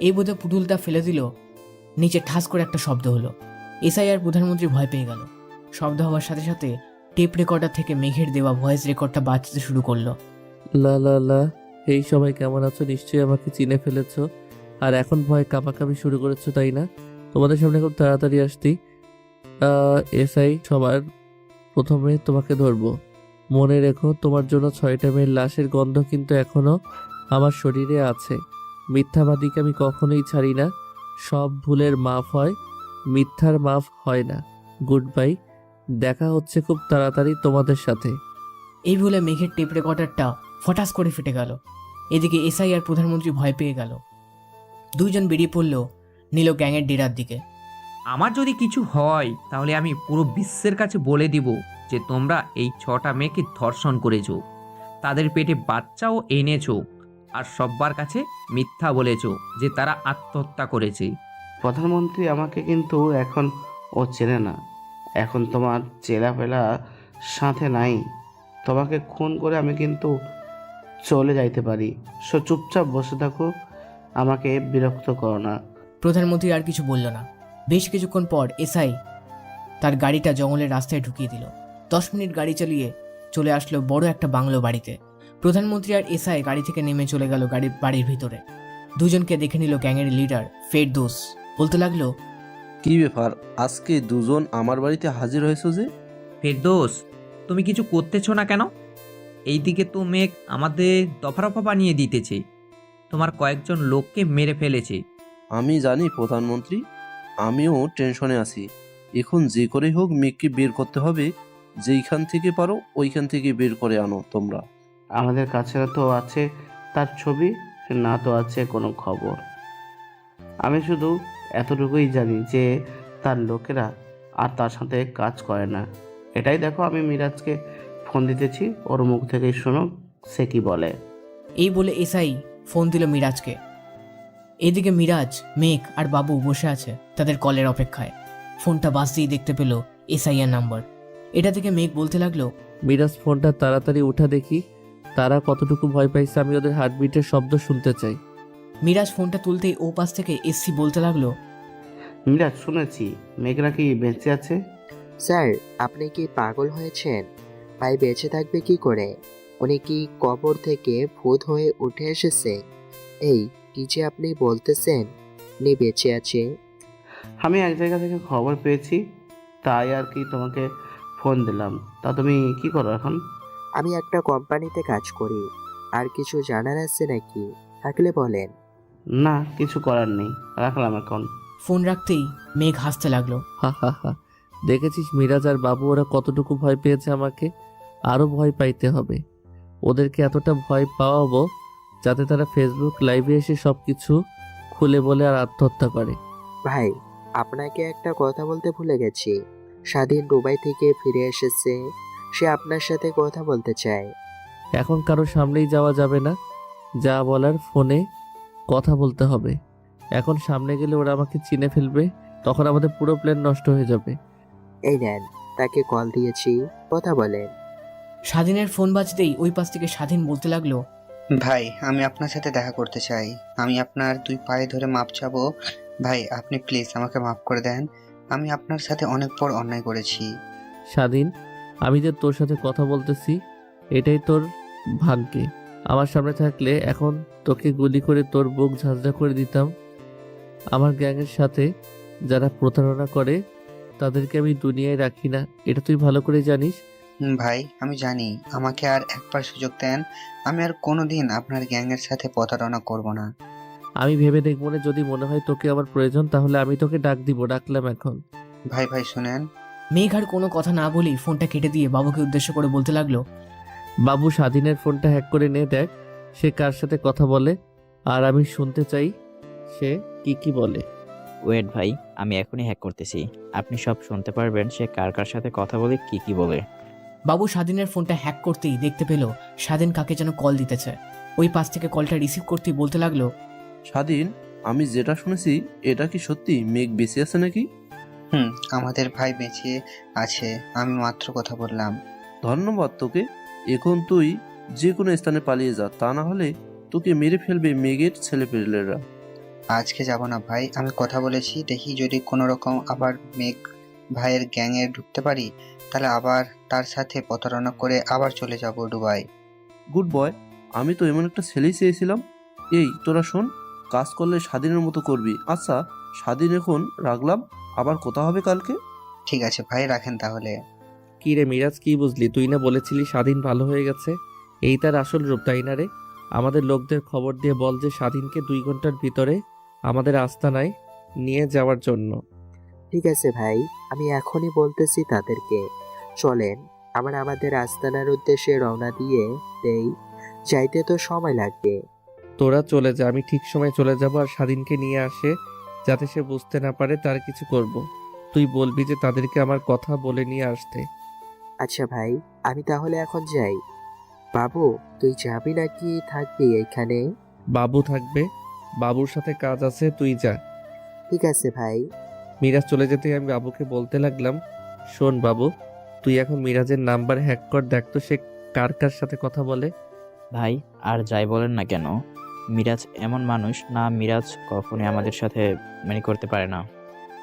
এই বোধে পুতুলটা ফেলে দিল। নিচে ঠাস করে একটা শব্দ হলো। এসআই আর প্রধানমন্ত্রী ভয় পেয়ে গেল। শব্দ হওয়ার সাথে সাথে টেপ রেকর্ডার থেকে মেঘের দেওয়া ভয়েস রেকর্ডটা বাজতে শুরু করলো। লা লা লা, এই সবাই কেমন আছো? নিশ্চয়ই আমাকে চিনে ফেলেছো, আর এখন ভয় কাঁপাকাঁপি শুরু করেছো, তাই না? তোমাদের সামনে খুব তাড়াতাড়ি আসতি। এসআই, সবার প্রথমে তোমাকে ধরবো। মনে রেখো, তোমার জন্য 6টা মেয়ের লাশের গন্ধ কিন্তু এখনো আমার শরীরে আছে। মিথ্যাবাদীকে আমি কখনোই ছাড়ি না। সব ভুলের মাফ হয়, মিথ্যার মাফ হয় না। গুড বাই, দেখা হচ্ছে খুব তাড়াতাড়ি তোমাদের সাথে। এই বলে মেঘের টেপ রেকর্ডারটা ফটাস করে ফেটে গেল। এদিকে এসআই আর প্রধানমন্ত্রী ভয় পেয়ে গেল। দুইজন বেরিয়ে পড়লো নীল গ্যাংয়ের ডেরার দিকে। আমার যদি কিছু হয় তাহলে আমি পুরো বিশ্বের কাছে বলে দিব যে তোমরা এই 6টা মেয়েকে ধর্ষণ করেছো, তাদের পেটে বাচ্চাও এনেছো, আর সব্বার কাছে মিথ্যা বলেছো যে তারা আত্মহত্যা করেছে। প্রধানমন্ত্রী আমাকে কিন্তু এখন ও চেনে না, এখন তোমার চেলাপেলা সাথে নাই। তোমাকে খুন করে আমি কিন্তু চলে যাইতে পারি। চুপচাপ বসে থাকো, আমাকে বিরক্ত করো না। প্রধানমন্ত্রী আর কিছু বলল না। বেশ কিছুক্ষণ পর এসআই তার গাড়িটা জঙ্গলের রাস্তায় ঢুকিয়ে দিল। 10 মিনিট গাড়ি চালিয়ে চলে আসলো বড় একটা বাংলো বাড়িতে। প্রধানমন্ত্রী আর এসআই গাড়ি থেকে নেমে চলে গেল বাড়ির ভিতরে। দুজনকে দেখে নিল গ্যাংয়ের লিডার ফেরদৌস। বলতে লাগলো, কি ব্যাপার, আজকে দুজন আমার বাড়িতে হাজির হয়েছো যে? ফেরদৌস, তুমি কিছু করতেছো না কেন? এইদিকে তো মেঘ আমাদের দফারফা বানিয়ে দিতেছে, তোমার কয়েকজন লোককে মেরে ফেলেছে। আমি জানি প্রধানমন্ত্রী, আমিও টেনশনে আছি। এখন যে করেই হোক মেঘকে বের করতে হবে। যেইখান থেকে পারো ওইখান থেকে বের করে আনো তোমরা। আমাদের কাছে তো আছে তার ছবি, না তো আছে কোনো খবর। আমি শুধু এতটুকুই জানি যে তার লোকেরা আর তার সাথে কাজ করে না। এটাই দেখো, আমি মিরাজকে ফোন দিতেছি, ওর মুখ থেকেই শোনো সে কি বলে। এই বলে এসআই ফোন দিল মিরাজকে। এদিকে মিরাজ, মেঘ আর বাবু বসে আছে তাদের কলের অপেক্ষায়। ফোনটা বাজতেই দেখতে পেল এসআই এর নাম্বার। এটা থেকে মেঘ বলতে লাগলো, মিরাজ, ফোনটা তাড়াতাড়ি উঠা দেখি, তারা কতটুকু ভয় পাইছে, আমি ওদের হার্টবিটের শব্দ শুনতে চাই। মিরাজ ফোনটা তুলতেই ও পাশ থেকে এসসি বলতে লাগলো, মিরাজ, শুনেছি মেঘরা কি বেঁচে আছে? স্যার, আপনি কি পাগল হয়েছেন? ভাই বেঁচে থাকবে কি করে? উনি কি কবর থেকে ভূত হয়ে উঠে এসেছে? এই কি যে আপনি বলতেছেন, উনি বেঁচে আছে? আমি এক জায়গা থেকে খবর পেয়েছি, তাই আর কি তোমাকে ফোন দিলাম। তা তুমি কি করো এখন? আমি একটা কোম্পানিতে কাজ করি। আর কিছু জানার আছে নাকি? থাকলে বলেন। না, কিছু করার নেই, রাখলাম এখন। ফোন রাখতেই মেঘ হাসতে লাগলো। হা হা হা, দেখেছিস মিরাজ আর বাবু ওরা কতটুকু ভয় পেয়েছে আমাকে? আরও ভয় পাইতে হবে। ওদেরকে এতটা ভয় পাওয়াবো যাতে তারা ফেসবুক লাইভে এসে সব কিছু খুলে বলে আর আত্মহত্যা করে। ভাই, আপনাকে একটা কথা বলতে ভুলে গেছি। স্বাধীন দুবাই থেকে ফিরে এসেছে, সে আপনার সাথে কথা বলতে চায়। এখন কারো সামনেই যাওয়া যাবে না, যা বলার ফোনে কথা বলতে হবে। এখন সামনে গেলে ওরা আমাকে চিনে ফেলবে, তখন আমাদের পুরো প্ল্যান নষ্ট হয়ে যাবে। এই নেন, তাকে কল দিয়েছি, কথা বলেন। স্বাধীনের ফোন বাজতেই ওই পাশ থেকে স্বাধীন বলতে লাগলো, ভাই, আমি আপনার সাথে দেখা করতে চাই। আমি আপনার 2 পায়ে ধরে মাপ চাবো। ভাই, আপনি প্লিজ আমাকে মাফ করে দেন। আমি আপনার সাথে অনেক বড় অন্যায় করেছি। স্বাধীন, আমি যে তোর সাথে কথা বলতেছি এটাই তোর ভাগ্যে। আমার সামনে থাকলে এখন তোকে গুলি করে তোর বুক ঝাঁঝরা করে দিতাম। আমার গ্যাংয়ের সাথে যারা প্রতারণা করে তাদেরকে আমি দুনিয়ায় রাখি না, এটা তুই ভালো করে জানিস। ভাই, আমি জানি। আমাকে আর একবার সুযোগ দেন। আমি আর কোনোদিন আপনার গ্যাংয়ের সাথে প্রতারণা করব না। আমি ভেবে দেখবো না, যদি মনে হয় তোকে আমার প্রয়োজন তাহলে আমি তোকে ডাক দিব। ডাকলাম এখন। ভাই শুনেন। মেঘ আর কোনো কথা না বলেই ফোনটা কেটে দিয়ে বাবুকে উদ্দেশ্য করে বলতে লাগলো, বাবু, স্বাধীনের ফোনটা হ্যাক করে নে, দেখ সে কার সাথে কথা বলে, আর আমি শুনতে চাই সে কি বলে। ওয়েট ভাই, আমি এখনই হ্যাক করতেছি। আপনি সব শুনতে পারবেন সে কার কার সাথে কথা বলে কি বলে। বাবু স্বাধীনের ফোনটা হ্যাক করতেই দেখতে পেল স্বাধীন কাকে যেন কল দিতেছে। ওই পাশ থেকে কলটা রিসিভ করতেই বলতে লাগলো, স্বাধীন, আমি যেটা শুনেছি এটা কি সত্যি? মেঘ বেঁচে আছে নাকি? আমাদের ভাই বেঁচে আছে। আমি মাত্র কথা বললাম। ধন্যবাদ তোকে। এখন তুই যে কোনো স্থানে পালিয়ে যা, তা না হলে তোকে মেরে ফেলবে মেঘের ছেলেপেলেরা। আজকে যাব না ভাই, আমি কথা বলেছি। দেখি যদি কোনো রকম আবার মেঘ ভাইয়ের গ্যাংয়ে ঢুকতে পারি, তাহলে আবার তার সাথে প্রতারণা করে আবার চলে যাব দুবাই। গুড বয়, আমি তো এমন একটা ছেলেই চেয়েছিলাম। এই তোরা শোন, কাজ করলে স্বাধীনের মতো করবি। আচ্ছা স্বাধীন, এখন রাখলাম, আবার কথা হবে কালকে। ঠিক আছে ভাই, রাখেন তাহলে। কি রে মিরাজ, কি বুঝলি? তুই না বলেছিলি স্বাধীন ভালো হয়ে গেছে? এই তার আসল রূপ, তাই না রে? আমাদের লোকদের খবর দিয়ে বল যে স্বাধীনকে 2 ঘন্টার ভিতরে আমাদের আস্তানায় নিয়ে যাওয়ার জন্য। ঠিক আছে ভাই, আমি এখনই বলতেছি তাদেরকে। চলেন, আমরা আমাদের আস্তানার উদ্দেশ্যে রওনা দিয়ে দেই। যাইতে তো সময় লাগবে। তোরা চলে যা, আমি ঠিক সময় চলে যাব। আর স্বাধীনকে নিয়ে আসে যাতে সে বুঝতে না পারে তার কিছু করব। তুই বলবি যে তাদেরকে আমার কথা বলে নিয়ে আসতে। আচ্ছা ভাই, আমি তাহলে এখন যাই। বাবু, তুই যাবি নাকি থাকবি এইখানে? বাবু থাকবে, বাবুর সাথে কাজ আছে, তুই যা। ঠিক আছে ভাই। মিরাজ চলে যেতে আমি বাবুকে বলতে লাগলাম, শোন বাবু, তুই এখন মিরাজের নাম্বার হ্যাক কর, দেখ তো সে কার কার সাথে কথা বলে। ভাই, আর যাই বলেন না কেন, মিরাজ এমন মানুষ না, মিরাজ কখনোই আমাদের সাথে করতে পারে না।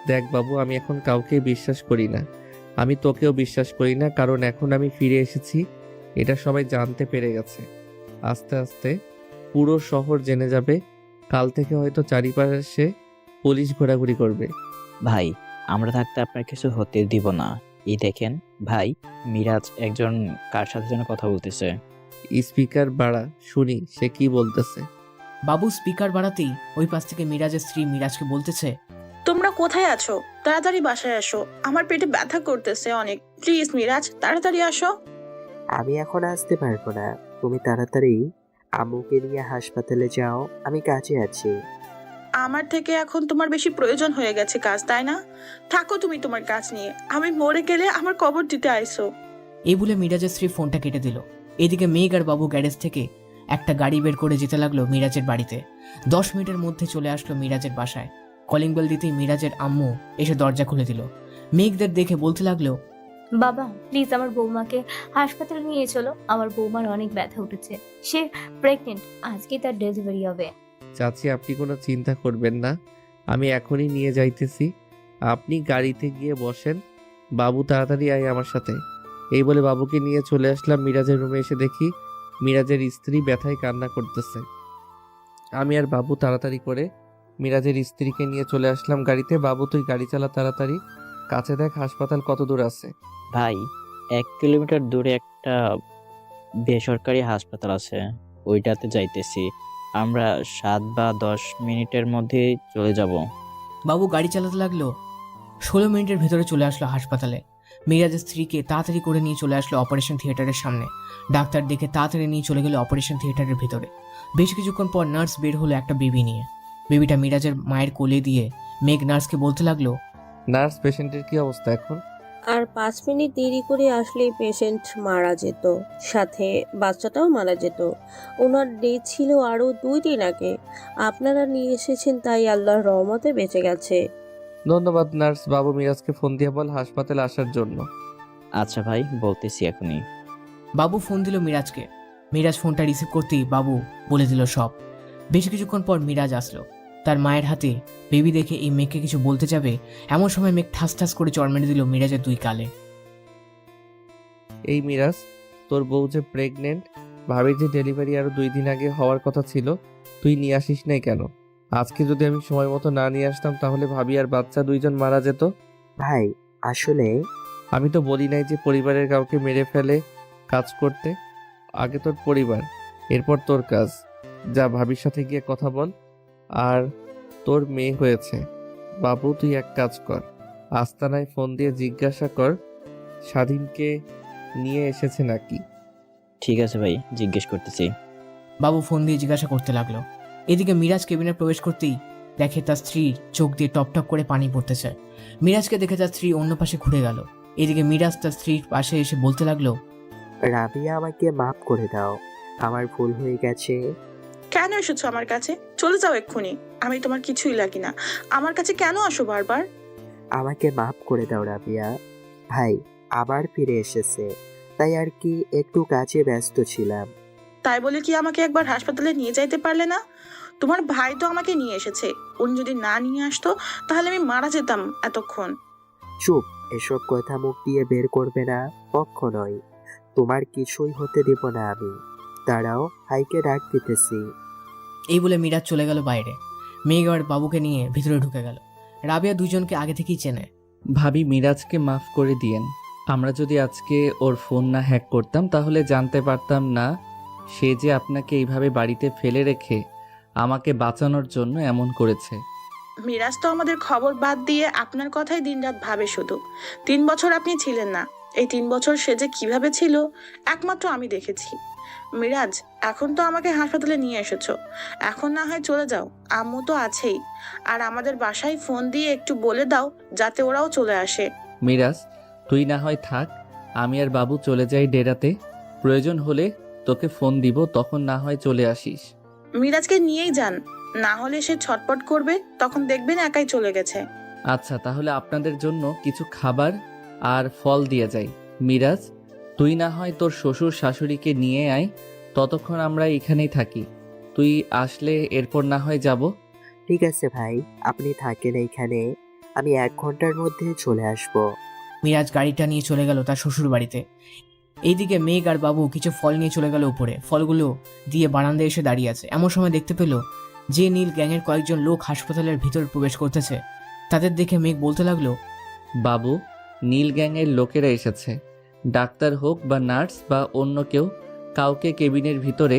দেখ বাবু, আমি এখন কাউকে বিশ্বাস করি না। আমি তোকেও বিশ্বাস করি না, কারণ এখন আমি ফিরে এসেছি, এটা সবাই জানতে পেরে গেছে। আস্তে আস্তে পুরো শহর জেনে যাবে। কাল থেকে হয়তো চারিপাশে পুলিশ ঘোরাঘুরি করবে। ভাই, আমরা থাকতে আপনার কিছু হতে দিব না। এই দেখেন ভাই, মিরাজ একজন কার সাথে যেন কথা বলতেছে। স্পিকার বাড়া, শুনি সে কি বলতেছে। বাবু স্পিকার বাড়াতেই ওই পাশ থেকে মিরাজের স্ত্রী মিরাজকে বলতেছে, তোমরা কোথায় আছো? তাড়াতাড়ি বাসায় আসো, আমার পেটে ব্যথা করতেছে অনেক। প্লিজ মিরাজ, তাড়াতাড়ি আসো। আমি এখন আসতে পারবো না, তুমি তাড়াতাড়ি আম্মুকে নিয়ে হাসপাতালে যাও, আমি কাজে আছি। আমার থেকে এখন তোমার বেশি প্রয়োজন হয়ে গেছে কাজ, তাই না? থাকো তুমি তোমার কাজ নিয়ে, আমি মরে গেলে আমার কবর দিতে আইসো। এই বলে মিরাজের স্ত্রী ফোনটা কেটে দিল। এদিকে মেঘ আর বাবু গ্যারেজ থেকে একটা গাড়ি বের করে যেতে লাগলো মিরাজের বাড়িতে। 10 মিনিটের মধ্যে চলে আসলো মিরাজের বাসায়। কলিং বেল দিতেই মিরাজের আম্মু এসে দরজা খুলে দিল। মেঘদের দেখে বলতে লাগলো, বাবা প্লিজ আমার বৌমাকে হাসপাতালে নিয়ে চলো, আমার বৌমার অনেক ব্যথা উঠেছে, সে প্রেগনেন্ট, আজকে তার ডেলিভারি হবে। চাচি, আপনি কোনো চিন্তা করবেন না, আমি এখনই নিয়ে যাইতেছি। আপনি গাড়িতে গিয়ে বসেন, বাবু তাড়াতাড়ি আয় আমার সাথে। এই বলে বাবুকে নিয়ে চলে আসলাম মিরাজের রুমে। এসে দেখি মিরাজের স্ত্রী ব্যথায় কান্না করতেছে। আমি আর বাবু তাড়াতাড়ি করে মিরাজের স্ত্রীকে নিয়ে চলে আসলাম গাড়িতে। বাবু তুই গাড়ি চালা তাড়াতাড়ি, কাছে দেখ হাসপাতাল কত দূর আছে। ভাই, 1 কিলোমিটার দূরে একটা বেসরকারি হাসপাতাল আছে, ওইটাতে যাইতেছি। আমরা 7 বা 10 মিনিটের মধ্যেই চলে যাব। বাবু গাড়ি চালাতে লাগলো। 16 মিনিটের ভেতরে চলে আসলো হাসপাতালে। মিরাজের স্ত্রীকে তাড়াতাড়ি করে নিয়ে চলে আসলো অপারেশন থিয়েটারের সামনে। ডাক্তার দেখে তাড়াতাড়ি নিয়ে চলে গেল অপারেশন থিয়েটারের ভেতরে। বেশ কিছুক্ষণ পর নার্স বের হলো একটা বেবি নিয়ে। বেবিটা মিরাজের মায়ের কোলে দিয়ে মেঘ নার্সকে বলতে লাগলো, নার্স, পেশেন্টের কি অবস্থা এখন? আর 5 মিনিট দেরি করে আসলেই পেশেন্ট মারা যেত, সাথে বাচ্চাটাও মারা যেত। ওনার ডেট ছিল আরও 2 দিন আগে। আপনারা নিয়ে এসেছেন তাই আল্লাহর রহমতে বেঁচে গেছে। ধন্যবাদ নার্স। বাবু মিরাজকে ফোন দিয়ে বল হাসপাতালে আসার জন্য। আচ্ছা ভাই, বলতেছি এখনই। বাবু ফোন দিল মিরাজকে। মিরাজ ফোনটা রিসিভ করতেই বাবু বলে দিল সব। বেশ কিছুক্ষণ পর মিরাজ আসলো। তার মায়ের হাতে বেবি দেখে এই মেঘকে কিছু বলতে যাবে, এমন সময় মেঘ ঠাস ঠাস করে চড় মেরে দিল মিরাজের 2 গালে। এই মিরাজ, তোর বউ যে প্রেগনেন্ট, ভাবির যে ডেলিভারি আরো 2 দিন আগে হওয়ার কথা ছিল, তুই নিয়ে আসিস নাই কেন? আজকে যদি আমি সময় মতো না নিয়ে আসতাম তাহলে ভাবি আর বাচ্চা 2জন মারা যেত। ভাই আসলে আমি তো বলি নাই যে পরিবারের কাউকে মেরে ফেলে কাজ করতে। আগে তোর পরিবার, এরপর তোর কাজ। যা ভাবির সাথে গিয়ে কথা বল। আর তোর মেয়ে হয়েছে। বাবু তুই এক কাজ কর, আস্তানায় ফোন দিয়ে জিজ্ঞাসা কর স্বাধীনকে নিয়ে এসেছে নাকি। ঠিক আছে ভাই, জিজ্ঞেস করতেছি। বাবু ফোন দিয়ে জিজ্ঞাসা করতে লাগলো। এদিকে মিরাজ কেবিনে প্রবেশ করতেই দেখে তার স্ত্রীর চোখ দিয়ে টপ টপ করে পানি পড়তেছে। মিরাজকে দেখে তার স্ত্রী অন্য পাশে ঘুরে গেল। এদিকে মিরাজ তার স্ত্রীর পাশে এসে বলতে লাগলো, রাবিয়া আমাকে মাফ করে দাও, আমার ভুল হয়ে গেছে। কেন এসেছো আমার কাছে? চলে যাও এক্ষুনি। আমি তোমার কিছুই লাগি না। আমার কাছে কেন আসো বারবার? আমাকে মাফ করে দাও রাবিয়া। ভাই আবার ফিরে এসেছে, তাই আর কি একটু কাজে ব্যস্ত ছিলাম। তাই বলে কি আমাকে একবার হাসপাতালে নিয়ে যাইতে পারলে না? তোমার ভাই তো আমাকে নিয়ে এসেছে। উনি যদি না নিয়ে আসতো তাহলে আমি মারা যেতাম এতক্ষণ। চুপ, এসব কথা মুখ দিয়ে বের করবে না কখনোই। তোমার কিছুই হতে দেব না আমি। দাঁড়াও, ভাইকে ডাক দিতেছি। এই বলে মিরাজ চলে গেল বাইরে। মেঘ আর বাবুকে নিয়ে ভিতরে ঢুকে গেল। রাবিয়া 2জনকে আগে থেকেই চেনে। ভাবি মিরাজকে মাফ করে দিয়েন। আমরা যদি আজকে ওর ফোন না হ্যাক করতাম তাহলে জানতে পারতাম না সে যে আপনাকে এইভাবে বাড়িতে ফেলে রেখে আমাকে বাঁচানোর জন্য এমন করেছে। মিরাজ তো আমাদের খবর বাদ দিয়ে আপনার কথাই দিনরাত ভাবে শুধু। 3 বছর আপনি ছিলেন না। এই 3 বছর সে যে কিভাবে ছিল একমাত্র আমি দেখেছি। মিরাজ, এখন তো আমাকে হাসপাতালে নিয়ে এসেছো, এখন না হয় চলে যাও। আম্মু তো আছেই। আর আমাদের বাসায় ফোন দিয়ে একটু বলে দাও যাতে ওরাও চলে আসে। মিরাজ, তুই না হয় থাক, আমি আর বাবু চলে যাই ডেরাতে। প্রয়োজন হলে তোকে ফোন দিব, তখন না হয় চলে আসিস। মিরাজকে নিয়েই যান, না হলে সে ছটপট করবে, তখন দেখবেন একাই চলে গেছে। আচ্ছা, তাহলে আপনাদের জন্য কিছু খাবার আর ফল দিয়ে যাই। মিরাজ, তুই না হয় তোর শ্বশুর শাশুড়িকে নিয়ে আয়, ততক্ষণ আমরা এখানেই থাকি। তুই আসলে এরপর না হয় যাব। ঠিক আছে ভাই, আপনি থাকেন এইখানে, আমি 1 ঘন্টার মধ্যে চলে আসব। মিরাজ গাড়িটা নিয়ে চলে গেল তার শ্বশুর বাড়িতে। এইদিকে মেঘ আর বাবু কিছু ফল নিয়ে চলে গেল উপরে। ফলগুলো দিয়ে বারান্দায় এসে দাঁড়িয়ে আছে। এমন সময় দেখতে পেল যে নীল গ্যাংয়ের কয়েকজন লোক হাসপাতালের ভিতর প্রবেশ করতেছে। তাদের দেখে মেঘ বলতে লাগলো, বাবু, নীল গ্যাংয়ের লোকেরা এসেছে। ডাক্তার হোক বা নার্স বা অন্য কেউ, কাউকে কেবিনের ভিতরে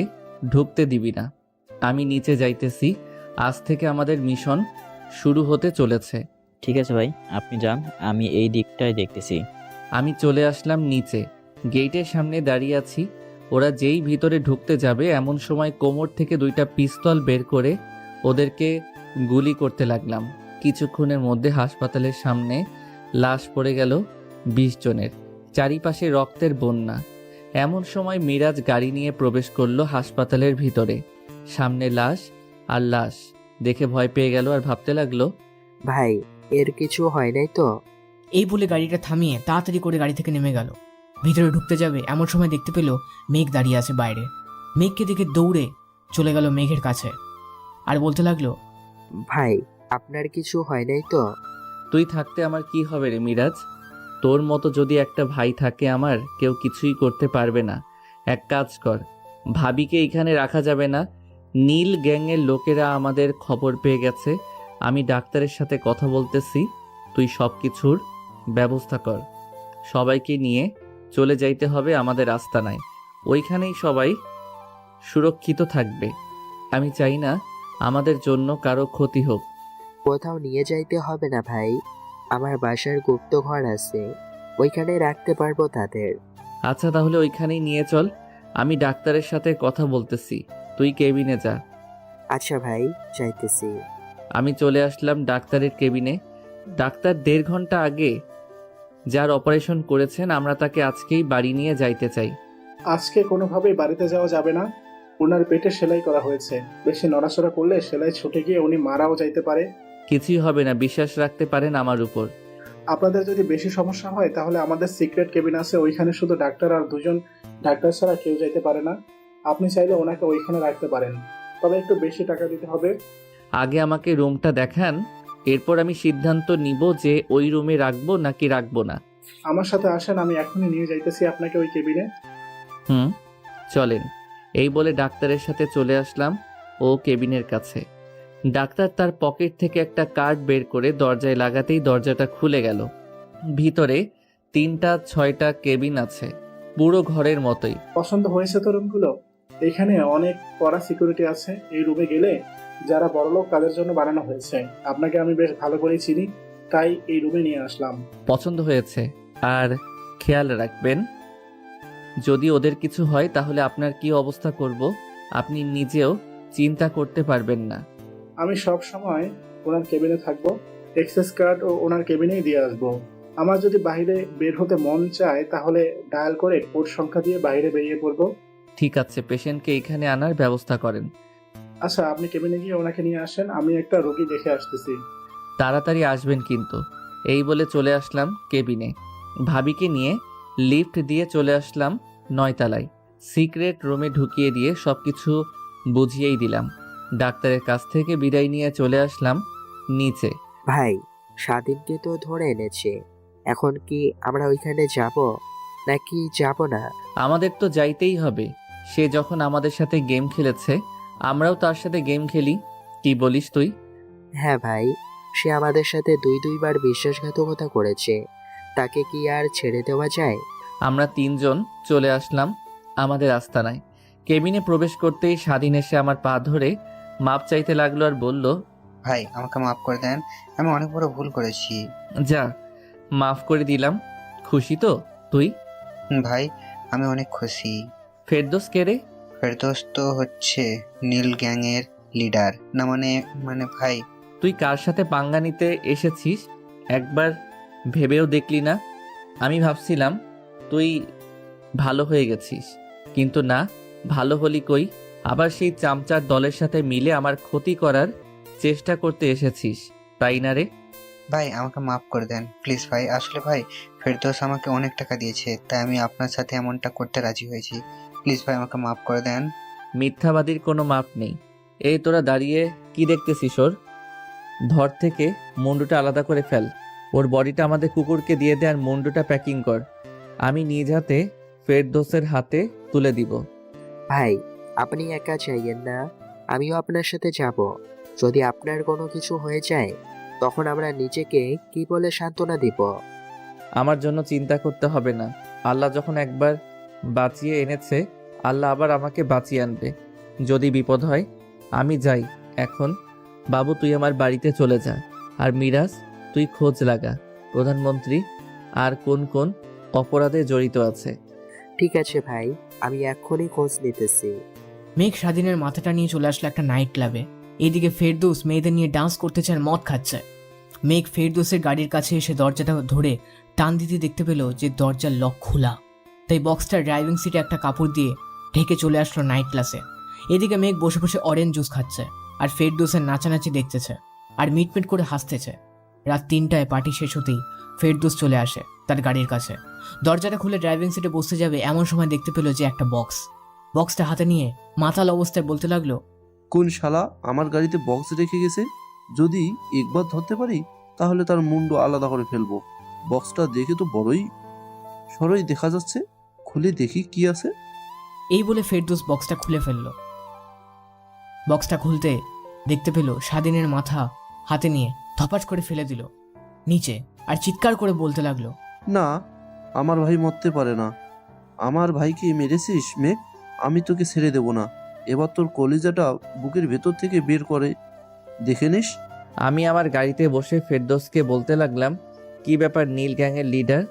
ঢুকতে দিবি না। আমি নিচে যাইতেছি। আজ থেকে আমাদের মিশন শুরু হতে চলেছে। ঠিক আছে ভাই, আপনি যান, আমি এই দিকটাই দেখতেছি। আমি চলে আসলাম নিচে, গেটের সামনে দাঁড়িয়ে আছি। ওরা যেই ভিতরে ঢুকতে যাবে এমন সময় কোমর থেকে 2টা পিস্তল বের করে ওদেরকে গুলি করতে লাগলাম। কিছুক্ষণের মধ্যে হাসপাতালের সামনে লাশ পড়ে গেল 20 জনের। চারিপাশে রক্তের বন্যা। এমন সময় মিরাজ গাড়ি নিয়ে প্রবেশ করলো হাসপাতালের ভিতরে। সামনে লাশ আর লাশ দেখে ভয় পেয়ে গেল আর ভাবতে লাগলো, ভাই এর কিছু হয় নাই তো? এই বলে গাড়িটা থামিয়ে তাড়াতাড়ি করে গাড়ি থেকে নেমে গেল। ভিতরে ঢুকতে যাবে এমন সময় দেখতে পেল মেঘ দাঁড়িয়ে আছে বাইরে। মেঘকে দেখে দৌড়ে চলে গেল মেঘের কাছে আর বলতে লাগলো, ভাই আপনার কিছু হয় নাই তো? তুই থাকতে আমার কি হবে রে মিরাজ? তোর মতো যদি একটা ভাই থাকে আমার, কেউ কিছুই করতে পারবে না। এক কাজ কর, ভাবিকে এখানে রাখা যাবে না। নীল গ্যাংয়ের লোকেরা আমাদের খবর পেয়ে গেছে। আমি ডাক্তারের সাথে কথা বলতেছি, তুই সব কিছুর ব্যবস্থা কর। সবাইকে নিয়ে চলে যাইতে হবে আমাদের আস্তানায়। ওইখানেই সবাই সুরক্ষিত থাকবে। আমি চাই না আমাদের জন্য কারো ক্ষতি হোক। কোথাও নিয়ে যাইতে হবে না ভাই, আমার বাসার গুপ্ত ঘর আছে, ওইখানে রাখতে পারবো তাদের। আচ্ছা তাহলে ওইখানেই নিয়ে চল, আমি ডাক্তারের সাথে কথা বলতেছি, তুই কেবিনে যা। আচ্ছা ভাই, যাইতেছি। আমি চলে আসলাম ডাক্তারের কেবিনে। ডাক্তার 1.5 ঘন্টা আগে যার অপারেশন করেছেন, আমরা তাকে আজকেই বাড়ি নিয়ে যাইতে চাই। আজকে কোনোভাবেই বাড়িতে যাওয়া যাবে না। ওনার পেটে সেলাই করা হয়েছে, বেশি নড়াচড়া করলে সেলাই ছুটে গিয়ে উনি মারাও যাইতে পারে। কিছুই হবে না, বিশ্বাস রাখতে পারেন আমার উপর। আপনাদের যদি বেশি সমস্যা হয় তাহলে আমাদের সিক্রেট কেবিন আছে, ওইখানে শুধু ডাক্তার আর 2 জন ডাক্তার ছাড়া কেউ যাইতে পারে না। আপনি চাইলে ওনাকে ওইখানে রাখতে পারেন, তবে একটু বেশি টাকা দিতে হবে। আগে আমাকে রুমটা দেখান, এরপর আমি সিদ্ধান্ত নিব যে ওই রুমে রাখবো নাকি রাখবো না। আমার সাথে আসেন, আমি এখনই নিয়ে যাইতেছি আপনাকে ওই কেবিনে। চলেন। এই বলে ডাক্তারের সাথে চলে আসলাম ও কেবিনের কাছে। ডাক্তার তার পকেট থেকে একটা কার্ড বের করে দরজায় লাগাতেই দরজাটা খুলে গেল। ভিতরে 3টা 6টা কেবিন আছে, পুরো ঘরের মতোই। পছন্দ হয়েছে তো রুমগুলো? এখানে অনেক কড়া সিকিউরিটি আছে। এই রুমে গেলে যারা বড়লোক তাদের জন্য বানানো হয়েছে। আপনাকে আমি বেশ ভালো করেই চিনি, তাই এই রুমে নিয়ে আসলাম। পছন্দ হয়েছে, আর খেয়াল রাখবেন যদি ওদের কিছু হয় তাহলে আপনার কি অবস্থা করব আপনি নিজেও চিন্তা করতে পারবেন না। আমি সব সময় ওনার কেবিনে থাকবো, এক্সেস কার্ড ও ওনার কেবিনেই দিয়ে আসবো। আমার যদি বাইরে বের হতে মন চায় তাহলে ডায়াল করে কোড সংখ্যা দিয়ে বাইরে বেরিয়ে পড়বো। ঠিক আছে, পেশেন্টকে এখানে আনার ব্যবস্থা করেন। আচ্ছা, আপনি কেবিনে গিয়ে ওনাকে নিয়ে আসেন, আমি একটা রোগী দেখে আসতেছি। তাড়াতাড়ি আসবেন কিন্তু। এই বলে চলে আসলাম কেবিনে। ভাবিকে নিয়ে লিফট দিয়ে চলে আসলাম 9 তলায়। সিক্রেট রুমে ঢুকিয়ে দিয়ে সবকিছু বুঝিয়েই দিলাম। ডাক্তারের কাছ থেকে বিদায় নিয়ে চলে আসলাম নিচে। ভাই, স্বাধীনকে তো ধরে এনেছে, এখন কি আমরা ওইখানে যাব নাকি যাব না? আমাদের তো যাইতেই হবে। সে যখন আমাদের সাথে গেম খেলেছে, আমরাও তার সাথে গেম খেলি। কি বলিস তুই? হ্যাঁ ভাই, সে আমাদের সাথে 2-2বার বিশ্বাসঘাতকতা করেছে, তাকে কি আর ছেড়ে দেওয়া যায়? আমরা 3 জন চলে আসলাম আমাদের আস্তানায়। কেবিনে প্রবেশ করতেই স্বাধীন এসে আমার পা ধরে মাপ চাইতে লাগলো আর বলল, ভাই আমাকে মাফ করে দেন, আমি অনেক বড় ভুল করেছি। যা, মাফ করে দিলাম। খুশি তো তুই? ভাই আমি অনেক খুশি। ফেরদৌস কে রে? ফেরদৌস তো হচ্ছে নীল গ্যাংয়ের লিডার। না মানে ভাই, তুই কার সাথে পাঙ্গা নিতে এসেছিস একবার ভেবেও দেখলি না? আমি ভাবছিলাম তুই ভালো হয়ে গেছিস, কিন্তু না, ভালো হলি কই, আবার সেই চামচার দলের সাথে মিলে আমার ক্ষতি করার চেষ্টা করতে এসেছিস, তাই না রে? ভাই আমাকে মাফ করে দেন প্লিজ ভাই। আসলে ভাই, ফেরদৌস আমাকে অনেক টাকা দিয়েছে, তাই আমি আপনার সাথে এমনটা করতে রাজি হয়েছি। প্লিজ ভাই আমাকে মাফ করে দেন। মিথ্যাবাদীর কোনো মাপ নেই। এই তোরা দাঁড়িয়ে কি দেখতেছিস? ওর ধর থেকে মুন্ডুটা আলাদা করে ফেল, ওর বডিটা আমাদের কুকুরকে দিয়ে দে আর মুন্ডুটা প্যাকিং কর, আমি নিজ হাতে ফেরদৌসের হাতে তুলে দিব। ভাই, আপনি একা চাইয়েন না, আমিও আপনার সাথে যাব। যদি আপনার কোনো কিছু হয়ে যায় তখন আমরা নিজেকে কি বলে সান্ত্বনা দিব? আমার জন্য চিন্তা করতে হবে না। আল্লাহ যখন একবার বাঁচিয়ে এনেছে, আল্লাহ আবার আমাকে বাঁচিয়ে আনবে যদি বিপদ হয়। আমি যাই এখন। বাবু তুই আমার বাড়িতে চলে যা, আর মিরাজ তুই খোঁজ লাগা প্রধানমন্ত্রী আর কোন কোন অপরাধে জড়িত আছে। ঠিক আছে ভাই, আমি এক্ষুনি খোঁজ নিতেছি। মেঘ স্বাধীনের মাথাটা নিয়ে চলে আসলো একটা নাইট ক্লাবে। এদিকে ফেরদৌস মেয়েদের নিয়ে ডান্স করতেছে আর মদ খাচ্ছে। মেঘ ফেরদৌসের গাড়ির কাছে এসে দরজাটা ধরে টান দিতে দেখতে পেল যে দরজার লক খোলা, তাই বক্সটার ড্রাইভিং সিটে একটা কাপড় দিয়ে ঢেকে চলে আসলো নাইট ক্লাসে। এদিকে মেঘ বসে বসে অরেঞ্জ জুস খাচ্ছে আর ফেরদৌসের নাচানাচি দেখতেছে আর মিটমিট করে হাসতেছে। রাত 3টায় পার্টি শেষ হতেই ফেরদৌস চলে আসে তার গাড়ির কাছে। দরজাটা খুলে ড্রাইভিং সিটে বসতে যাবে এমন সময় দেখতে পেল যে একটা বক্সটা হাতে নিয়ে মাতাল অবস্থায় বলতে লাগলো, কোন শালা আমার গাড়িতে বক্স রেখে গেছে? যদি একবার ধরতে পারি তাহলে তার মুন্ডু আলাদা করে ফেলবো। বক্সটা দেখে তো বড়ই সরই দেখা যাচ্ছে, খুলে দেখি কি আছে। এই বলে ফেরদৌস বক্সটা খুলে ফেলল। বক্সটা খুলতে দেখতে পেল স্বাধীনের মাথা হাতে নিয়ে ধপাস করে ফেলে দিল নিচে আর চিৎকার করে বলতে লাগলো, না, আমার ভাই মরতে পারে না। আমার ভাইকে মেরেছিস মেঘ, আমি তোকে ছেড়ে দেব না। এবার তোর কলিজাটা বুকের ভেতর থেকে বের করে দেখে নিস। আমি আমার গাড়িতে বসে ফেরদৌসকে বলতে লাগলাম, কি ব্যাপার নীল গ্যাংয়ের লিডার,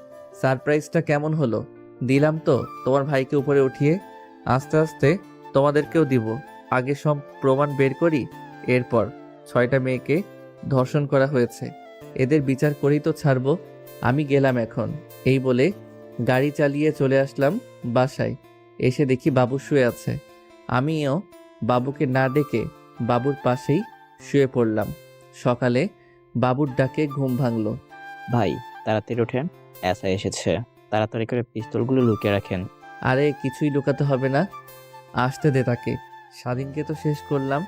সারপ্রাইজটা কেমন হলো? দিলাম তো তোমার ভাইকে উপরে উঠিয়ে, আস্তে আস্তে তোমাদেরকেও দিব। আগে সব প্রমাণ বের করি, এরপর 6টা মেয়েকে ধর্ষণ করা হয়েছে, এদের বিচার করেই তো ছাড়বো। আমি গেলাম এখন। এই বলে গাড়ি চালিয়ে চলে আসলাম বাসায়। এসে দেখি বাবু শুয়ে আছে। আমিও বাবুকে না ডেকে বাবুর পাশেই শুয়ে পড়লাম। সকালে বাবুর ডাকে ঘুম ভাঙলো। ভাই তাড়াতাড়ি ওঠেন, এসআই এসেছে, তাড়াতাড়ি করে পিস্তলগুলো লুকিয়ে রাখেন। আরে কিছুই লুকাতে হবে না, আসতে দে তাকে। স্বাধীনকে তো শেষ করলাম,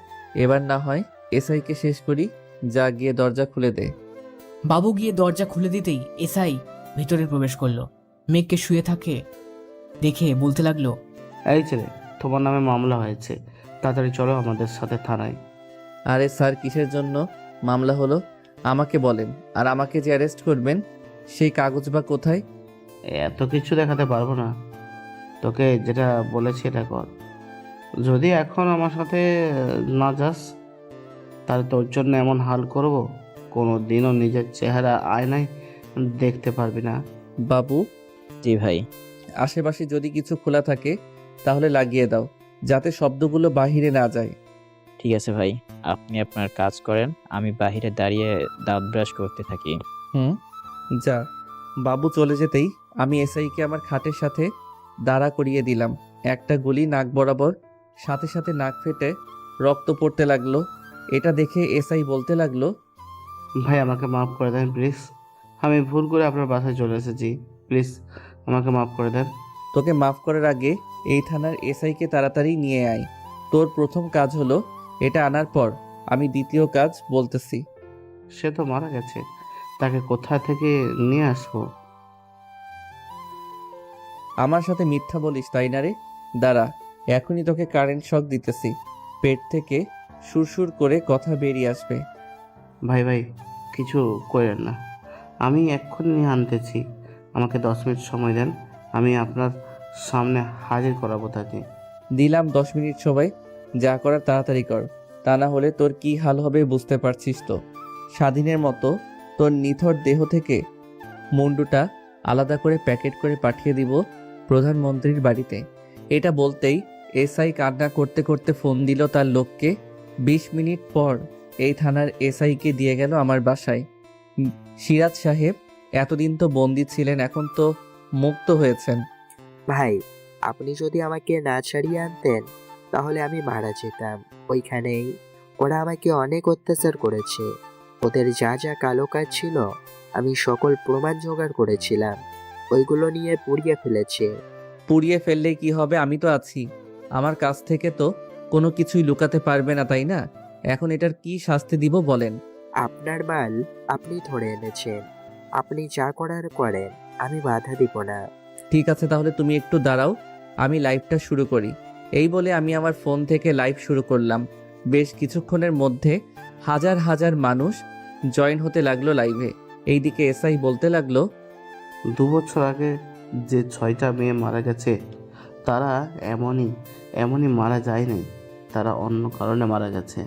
এবার না হয় এসআইকে শেষ করি। যা গিয়ে দরজা খুলে দে। বাবু গিয়ে দরজা খুলে দিতেই এসআই ভিতরে প্রবেশ করলো। মেঘকে শুয়ে থাকে দেখে বলতে লাগলো, এই ছেলে, তোমার নামে মামলা হয়েছে, তাড়াতাড়ি চলো আমাদের সাথে থানায়। আরে স্যার, কিসের জন্য মামলা হলো আমাকে বলেন, আর আমাকে যে অ্যারেস্ট করবেন সেই কাগজ বা কোথায়? এত কিছু দেখাতে পারবো না, তোকে যেটা বলেছি এটা কর। যদি এখন আমার সাথে না যাস তাহলে তোর জন্য এমন হাল করব, কোনো দিনও নিজের চেহারা আয়নায় দেখতে পারবি না। বাবু। জি ভাই। আশেপাশে যদি কিছু খোলা থাকে তাহলে লাগিয়ে দাও, যাতে শব্দগুলো বাহিরে না যায়। ঠিক আছে ভাই, আপনি আপনার কাজ করেন, আমি বাইরে দাঁড়িয়ে দাঁত ব্রাশ করতে থাকি। যা। বাবু চলে যেতেই আমি এসআইকে আমার খাটের সাথে দাঁড়া করিয়ে দিলাম। একটা গুলি নাক বরাবর, সাথে সাথে নাক ফেটে রক্ত পড়তে লাগলো। এটা দেখে এসআই বলতে লাগলো, ভাই আমাকে মাফ করে দেন প্লিজ, আমি ভুল করে আপনার বাসায় চলে এসেছি, প্লিজ আমাকে মাফ করে দেন। তোকে মাফ করার আগে এই থানার এসআইকে তাড়াতাড়ি নিয়ে আয়। তোর প্রথম কাজ হলো এটা আনার পর আমি দ্বিতীয় কাজ বলতেছি। সে তো মারা গেছে, তাকে কোথা থেকে নিয়ে আসবো? আমার সাথে মিথ্যা বলিস তাই না রে? দাঁড়া, এখনই তোকে কারেন্ট শক দিতেছি, পেট থেকে সুরসুর করে কথা বেরিয়ে আসবে। ভাই ভাই কিছু করেন না, আমি এক্ষুনি নিয়ে আনতেছি, আমাকে 10 মিনিট সময় দেন, আমি আপনার সামনে হাজির করাবো তাকে। দিলাম 10 মিনিট সময়, যা করার তাড়াতাড়ি কর, তা না হলে তোর কি হাল হবে বুঝতে পারছিস তো। স্বাধীনের মতো তোর নিথর দেহ থেকে মুন্ডুটা আলাদা করে প্যাকেট করে পাঠিয়ে দিব প্রধানমন্ত্রীর বাড়িতে। এটা বলতেই এসআই কান্না করতে করতে ফোন দিল তার লোককে। 20 মিনিট পর এই থানার এসআইকে দিয়ে গেল আমার বাসায়। সিরাজ সাহেব এতদিন তো বন্দি ছিলেন, এখন তো মুক্ত হয়েছেন। ভাই, আপনি যদি আমাকে না ছাড়িয়ে আনতেন তাহলে আমি মারা যেতাম ওইখানেই। ওরা আমাকে অনেক অত্যাচার করেছে, ওদের যা যা কালো কাজ ছিল আমি সকল প্রমাণ জোগাড় করেছিলাম, ওইগুলো নিয়ে পুড়িয়ে ফেলেছে। পুড়িয়ে ফেললে কি হবে, আমি তো আছি। আমার কাছ থেকে তো কোনো কিছুই লুকাতে পারবে না, তাই না? এখন এটার কি শাস্তি দিব বলেন? আপনার মাল আপনি ধরে এনেছেন, আপনি যা করার করেন, আমি বাধা দিব না। ঠিক আছে, তাহলে তুমি একটু দাঁড়াও, আমি লাইভটা শুরু করি। এই বলে আমি আমার ফোন থেকে লাইভ শুরু করলাম। বেশ কিছুক্ষণের মধ্যে হাজার হাজার মানুষ জয়েন হতে লাগলো লাইভে। এইদিকে এসআই বলতে লাগলো, 2 বছর আগে যে 6টা মেয়ে মারা গেছে তারা এমনই মারা যায়নি, তারা অন্য কারণে মারা গেছে।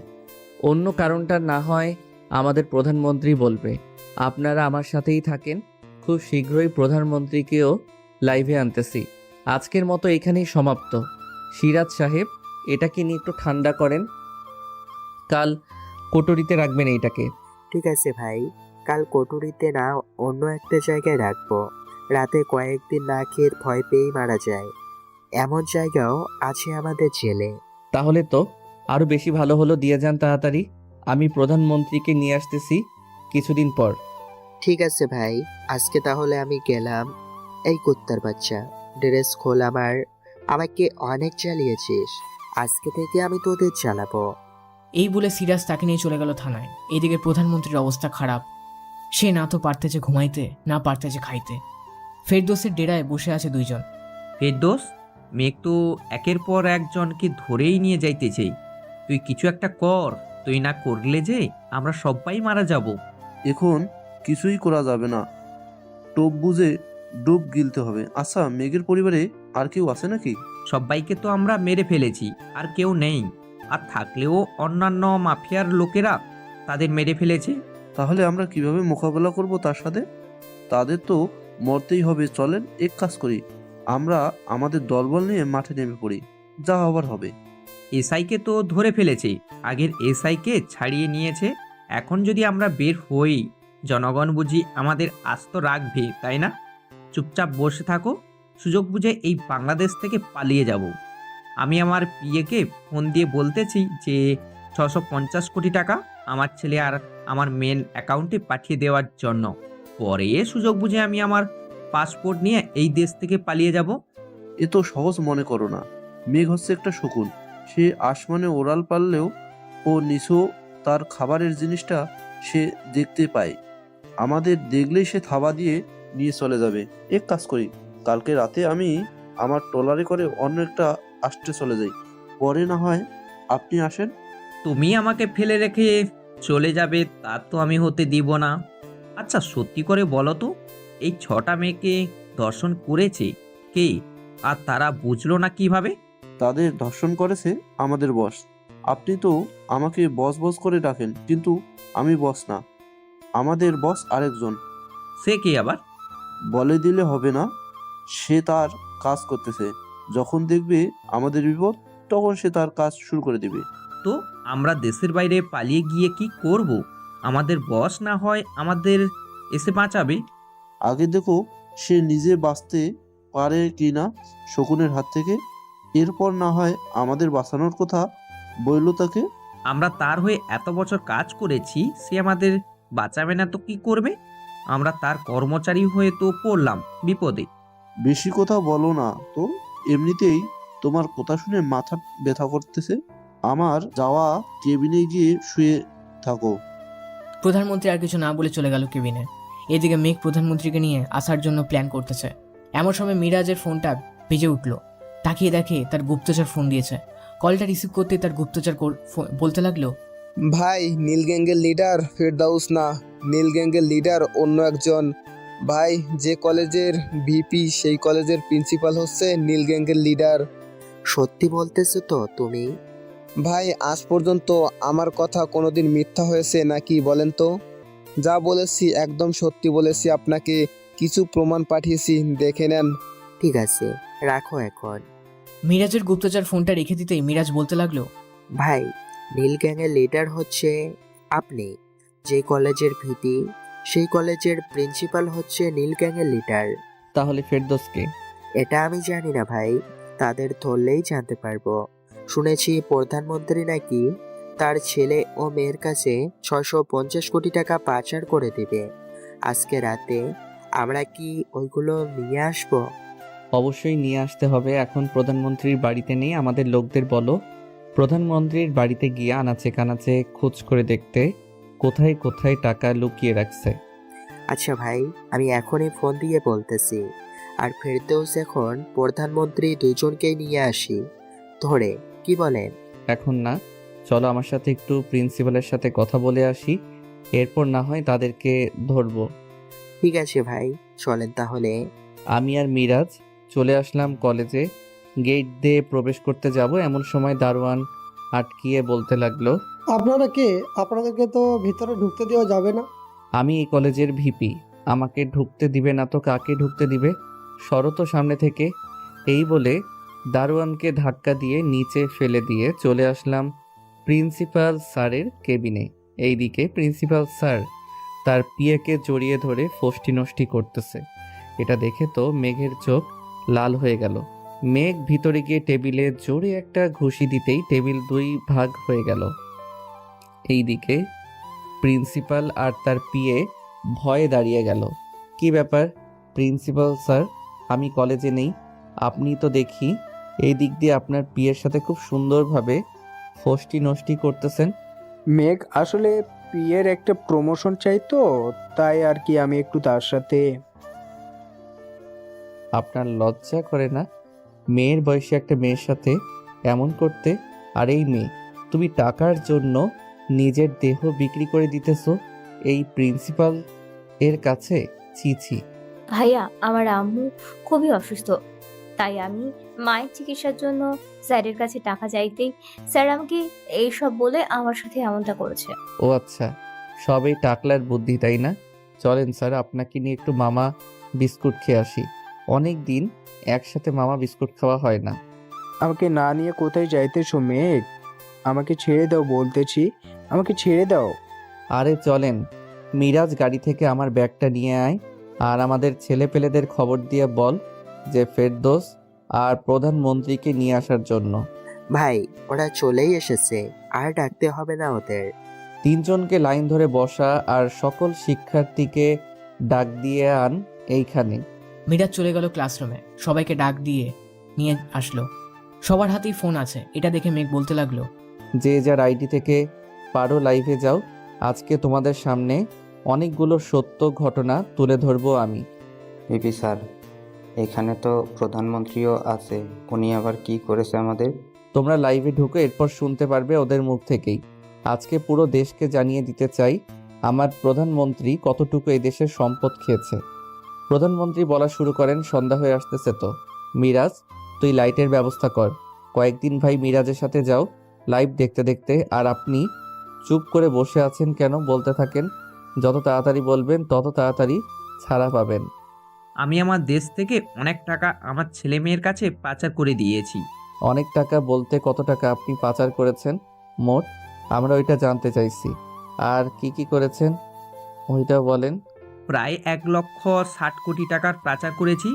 অন্য কারণটা না হয় আমাদের প্রধানমন্ত্রী বলবে। আপনারা আমার সাথেই থাকেন, খুব শীঘ্রই প্রধানমন্ত্রীকেও লাইভে আনতেছি। আজকের মতো এখানেই সমাপ্ত। সিরাজ সাহেব, এটাকে নিয়ে একটু ঠান্ডা করেন, কাল কোটরিতে রাখবেন এইটাকে। ঠিক আছে ভাই, কাল কোটরিতে না অন্য একটা জায়গায় রাখবো। রাতে কয়েকদিন না খেয়ে ভয় পেয়েই মারা যায়, এমন জায়গাও আছে আমাদের জেলে। তাহলে তো আরো বেশি ভালো হলো, দিয়ে যান তাড়াতাড়ি, আমি প্রধানমন্ত্রীকে নিয়ে আসতেছি কিছুদিন পর। ঠিক আছে ভাই, আজকে তাহলে আমি গেলাম। এই কুত্তার বাচ্চা, ড্রেস খোল আমার, আমাকে অনেক জ্বালিয়েছিস, আজকে থেকে আমি তোদের জ্বালাবো। এই বলে সিরাজ তাকে নিয়ে চলে গেল থানায়। এইদিকে প্রধানমন্ত্রীর অবস্থা খারাপ, সে না তো পারতেছে ঘুমাইতে, না পারতেছে খাইতে। ফেরদৌসের ডেরায় বসে আছে 2 জন। ফেরদৌস, মেঘ তো একের পর একজনকে ধরেই নিয়ে যাইতেছে, তুই কিছু একটা কর, তুই না করলে যে আমরা সবাই মারা যাব। এখন কিছুই করা যাবে না, টোপ বুঝে ডুব গিলতে হবে। আচ্ছা, মেঘের পরিবারে আর কেউ আছে নাকি? সবাইকে তো আমরা মেরে ফেলেছি, আর কেউ নেই। আর থাকলেও অন্যান্য মাফিয়ার লোকেরা তাদের মেরে ফেলেছে। তাহলে আমরা কিভাবে মোকাবেলা করব তার সাথে? তাদের তো মরতেই হবে। চলেন এক কাজ করি, আমরা আমাদের দলবল নিয়ে মাঠে নেমে পড়ি, যা হবার হবে। এসআইকে তো ধরে ফেলেছে, আগের এসআইকে ছাড়িয়ে নিয়েছে। এখন যদি আমরা বের হই, জনগণ বুঝি আমাদের আস্ত রাখবে, তাই না? চুপচাপ বসে থাকো, সুযোগ বুঝে এই বাংলাদেশ থেকে পালিয়ে যাব। আমি আমার পিএকে ফোন দিয়ে বলতেছি যে 650 কোটি টাকা আমার ছেলে আর আমার মেন অ্যাকাউন্টে পাঠিয়ে দেওয়ার জন্য। পরে সুযোগ বুঝে আমি আমার পাসপোর্ট নিয়ে এই দেশ থেকে পালিয়ে যাব। এ তো সহজ মনে করো না। মেঘ হচ্ছে একটা শকুন, সে আসমানে ওড়াল পারলেও ও নিচেও তার খাবারের জিনিসটা সে দেখতে পায়। আমাদের দেখলেই সে থাবা দিয়ে নিয়ে চলে যাবে। এক কাজ করি, কালকে রাতে আমি আমার ট্রলারে করে অন্য একটা আষ্টে চলে যাই, পরে না হয় আপনি আসেন। তুমি আমাকে ফেলে রেখে চলে যাবে তা তো আমি হতে দিব না। আচ্ছা, সত্যি করে বলো তো, এই 6টা মেয়েকে দর্শন করেছে কে, আর তারা বুঝলো না কিভাবে? তাদের ধর্ষণ করেছে আমাদের বস। আপনি তো আমাকে বস বস করে ডাকেন, কিন্তু আমি বস না, আমাদের বস আরেকজন। সে কে আবার? বলে দিলে হবে না, সে তার কাজ করতেছে। যখন দেখবে আমাদের বিপদ, তখন সে তার কাজ শুরু করে দেবে। তো আমরা দেশের বাইরে পালিয়ে গিয়ে কি করব? আমাদের বস না হয় আমাদের এসে বাঁচাবে। আগে দেখো সে নিজে বাঁচতে পারে কি না শকুনের হাত থেকে, এরপর না হয় আমাদের বাঁচানোর কথা বলল তাকে। আমরা তার হয়ে এত বছর কাজ করেছি, সে আমাদের বাঁচাবে না তো কি করবে? আমরা তার কর্মচারী হয়ে তো পড়লাম বিপদে। বেশি কথা বলো না তো, এমনিতেই তোমার কথা শুনে মাথা ব্যথা করতেছে। আমার যাওয়া কেবিনে গিয়ে শুয়ে থাকো। প্রধানমন্ত্রী আর কিছু না বলে চলে গেল কেবিনে। এদিকে মেঘ প্রধানমন্ত্রীকে নিয়ে আসার জন্য প্ল্যান করতেছে। এমন সময় মিরাজের ফোনটা বেজে উঠল। তাকিয়ে দেখে তার গুপ্তচর ফোন দিয়েছে। কলটা রিসিভ করতে তার গুপ্তচর বলতে লাগলো, ভাই, নীল গ্যাংয়ের লিডার ফেরদাউস না, নীল গ্যাংয়ের লিডার অন্য একজন। ভাই, যে কলেজের ভিপি সেই কলেজের প্রিন্সিপাল হচ্ছে নীল গ্যাংয়ের লিডার। সত্যি বলতেছো তো তুমি? ভাই, আজ পর্যন্ত আমার কথা কোনোদিন মিথ্যা হয়েছে নাকি বলেন তো? যা বলেছি একদম সত্যি বলেছি। আপনাকে কিছু প্রমাণ পাঠিয়েছি, দেখে নেন। ঠিক আছে, রাখো এখন। মিরাজের গুপ্তচর ফোনটা রেখে দিতেই মিরাজ বলতে লাগলো, ভাই, নীল গ্যাংয়ের লিডার হচ্ছে আপনি। যে কলেজের ভিপি সেই কলেজের প্রিন্সিপাল হচ্ছে নীল গ্যাংয়ের লিডার। তাহলে ফেরদৌসকে? এটা আমি জানি না ভাই, তাদের ধরলেই জানতে পারবো। শুনেছি প্রধানমন্ত্রী নাকি তার ছেলে ও মেয়ের কাছে 650 কোটি টাকা পাচার করে দেবে। আজকে রাতে আমরা কি ওইগুলো নিয়ে আসবো? অবশ্যই নিয়ে আসতে হবে। এখন প্রধানমন্ত্রীর বাড়িতে নেই, আমাদের লোকদের বলো প্রধানমন্ত্রীর বাড়িতে গিয়ে আনাচে কানাচে খোঁজ করে দেখতে কোথায় কোথায় টাকা লুকিয়ে রাখছে। আচ্ছা ভাই, আমি এখনই ফোন দিয়ে বলতেছি। আর ফেরদৌস এখন প্রধানমন্ত্রী দুজনকেই নিয়ে আসি ধরে, কি বলেন? এখন না, চলো আমার সাথে একটু প্রিন্সিপালের সাথে কথা বলে আসি, এরপর না হয় তাদেরকে ধরবো। ঠিক আছে ভাই, চলেন তাহলে। আমি আর মিরাজ চলে আসলাম কলেজে। গেট দিয়ে প্রবেশ করতে যাব, এমন সময় দারোয়ান আটকিয়ে বলতে লাগলো, আপনারা কে? আপনাদেরকে তো ভিতরে ঢুকতে দেওয়া যাবে না। আমি এই কলেজের ভিপি, আমাকে ঢুকতে দিবে না তো কাকে ঢুকতে দিবে? সরো তো সামনে থেকে। এই বলে দারোয়ানকে ধাক্কা দিয়ে নিচে ফেলে দিয়ে চলে আসলাম প্রিন্সিপাল স্যারের কেবিনে। এইদিকে প্রিন্সিপাল স্যার তার পিএকে জড়িয়ে ধরে ফষ্টি নষ্টি করতেছে। এটা দেখে তো মেঘের চোখ লাল হয়ে গেল। মেঘ ভিতরে গিয়ে টেবিলে জোরে একটা ঘুষি দিতেই টেবিল 2 ভাগ হয়ে গেল। এইদিকে প্রিন্সিপাল আর তার পিএ ভয়ে দাঁড়িয়ে গেল। কি ব্যাপার প্রিন্সিপাল স্যার, আমি কলেজে নেই, আপনি তো দেখি এই দিক দিয়ে আপনার পিএর সাথে খুব সুন্দরভাবে ফষ্টি নষ্টি করতেছেন। মেঘ আসলে পিয়ের একটা প্রমোশন চাই তো, তাই আর কি আমি একটু তার সাথে। আপনার লজ্জা করে না মেয়ের বয়সী একটা মেয়ের সাথে এমন করতে? আর এই মেয়ে, তুমি টাকার জন্য নিজের দেহ বিক্রি করে দিতেছো এই প্রিন্সিপাল এর কাছে? ছি ছি, ভাইয়া, আমার আম্মু খুবই অসুস্থ, তাই আমি মায়ের চিকিৎসার জন্য স্যারের কাছে টাকা চাইতেই স্যার আমাকে এইসব বলে আমার সাথে এমনটা করেছে। ও আচ্ছা, সবই টাকলার বুদ্ধি তাই না? চলেন স্যার, আপনাকে নিয়ে একটু মামা বিস্কুট খেয়ে আসি। অনেক দিন একসাথে মামা বিস্কুট খাওয়া হয় না। আমাকে না নিয়ে কোথায় যাইতেছো মেঘ? আমাকে ছেড়ে দাও বলতেছি, আমাকে ছেড়ে দাও। আরে চলেন, মিরাজ গাড়ি থেকে আমার ব্যাগটা নিয়ে আয়, আর আমাদের ছেলেপেলেদের খবর দিয়ে বল যে ফেরদৌস আর প্রধানমন্ত্রীকে নিয়ে আসার জন্য। ভাই, ওরা চলেই এসেছে, আর ডাকতে হবে না ওদের। তিনজনকে লাইন ধরে বসা আর সকল শিক্ষার্থীকে ডাক দিয়ে আন এইখানে। মিরাজ চলে গেল ক্লাসরুমে, সবাইকে ডাক দিয়ে নিয়ে আসলো। সবার হাতেই ফোন আছে। এটা দেখে মেঘ বলতে লাগলো, যে যার আইডি থেকে পারো লাইভে যাও। আজকে তোমাদের সামনে অনেকগুলো সত্য ঘটনা তুলে ধরবো আমি। বিপি স্যার, এখানে তো প্রধানমন্ত্রীও আছে, উনি আবার কি করেছে আমাদের? তোমরা লাইভে ঢুকে এরপর শুনতে পারবে ওদের মুখ থেকেই। আজকে পুরো দেশকে জানিয়ে দিতে চাই আমার প্রধানমন্ত্রী কতটুকু এই দেশের সম্পদ খেয়েছে। প্রধানমন্ত্রী বলা শুরু করেন, সন্ধ্যা হয়ে আসতেছে তো, মিরাজ তুই লাইটের ব্যবস্থা কর। কয়েকদিন ভাই মিরাজের সাথে যাও লাইভ দেখতে দেখতে। আর আপনি চুপ করে বসে আছেন কেন? বলতে থাকেন, যত তাড়াতাড়ি বলবেন তত তাড়াতাড়ি ছাড়া পাবেন। আমি আমার দেশ থেকে অনেক টাকা আমার ছেলে মেয়ের কাছে পাচার করে দিয়েছি। অনেক টাকা বলতে কত টাকা আপনি পাচার করেছেন মোট? আমরা ওইটা জানতে চাইছি। আর কি কি করেছেন ওইটা বলেন। প্রায় 1,60,কোটি টাকার পাচার করেছি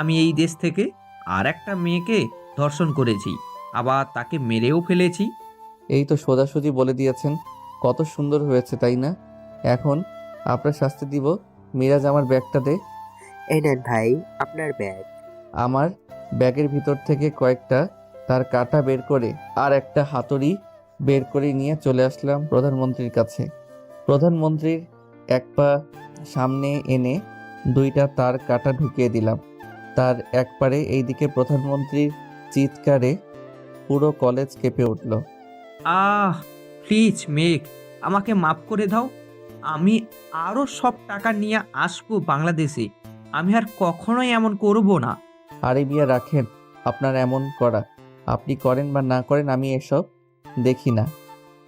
আমি এই দেশ থেকে। আর একটা মেয়েকে ধর্ষণ করেছি, আবার তাকে মেরেও ফেলেছি। এই তো সোজাসুজি বলে দিয়েছেন, কত সুন্দর হয়েছে তাই না? এখন আপনার শাস্তি দিব। মিরাজ আমার ব্যাগটা দে। এই নেন ভাই আপনার ব্যাগ। আমার ব্যাগের ভিতর থেকে কয়েকটা তার কাটা বের করে আর একটা হাতুড়ি বের করে নিয়ে চলে আসলাম প্রধানমন্ত্রীর কাছে। প্রধানমন্ত্রীর এক পা সামনে এনে দুইটা তার কাটা ঢুকিয়ে দিলাম তার এক পারে। এইদিকে প্রধানমন্ত্রীর চিৎকারে পুরো কলেজ কেঁপে উঠল। প্লিজ মেঘ, আমাকে মাফ করে দাও। আমি আরও সব টাকা নিয়ে আসবো বাংলাদেশে। আমি আর কখনোই এমন করব না। আরে বিয়া রাখেন আপনার এমন করা, আপনি করেন বা না করেন আমি এসব দেখি না।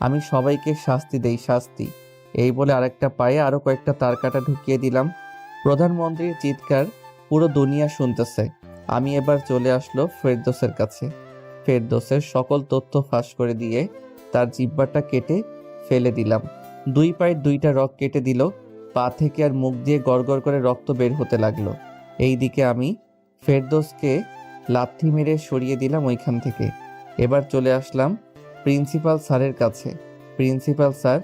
আমি সবাইকে শাস্তি দেই, শাস্তি। এই বলে আরেকটা পায়ে আরো কয়েকটা তার কাটা ঢুকিয়ে দিলাম। প্রধানমন্ত্রীর চিৎকার পুরো দুনিয়া শুনতেছে। আমি এবার চলে আসলো ফেরদৌসের কাছে। ফেরদৌসের সকল তথ্য ফাঁস করে দিয়ে তার জিহ্বাটা কেটে ফেলে দিলাম। দুই পায়ের দুইটা রক কেটে দিল, পা থেকে আর মুখ দিয়ে গড়গড় করে রক্ত বের হতে লাগলো। এইদিকে আমি ফেরদৌসকে লাথি মেরে সরিয়ে দিলাম ওইখান থেকে। এবার চলে আসলাম প্রিন্সিপাল স্যারের কাছে। প্রিন্সিপাল স্যার,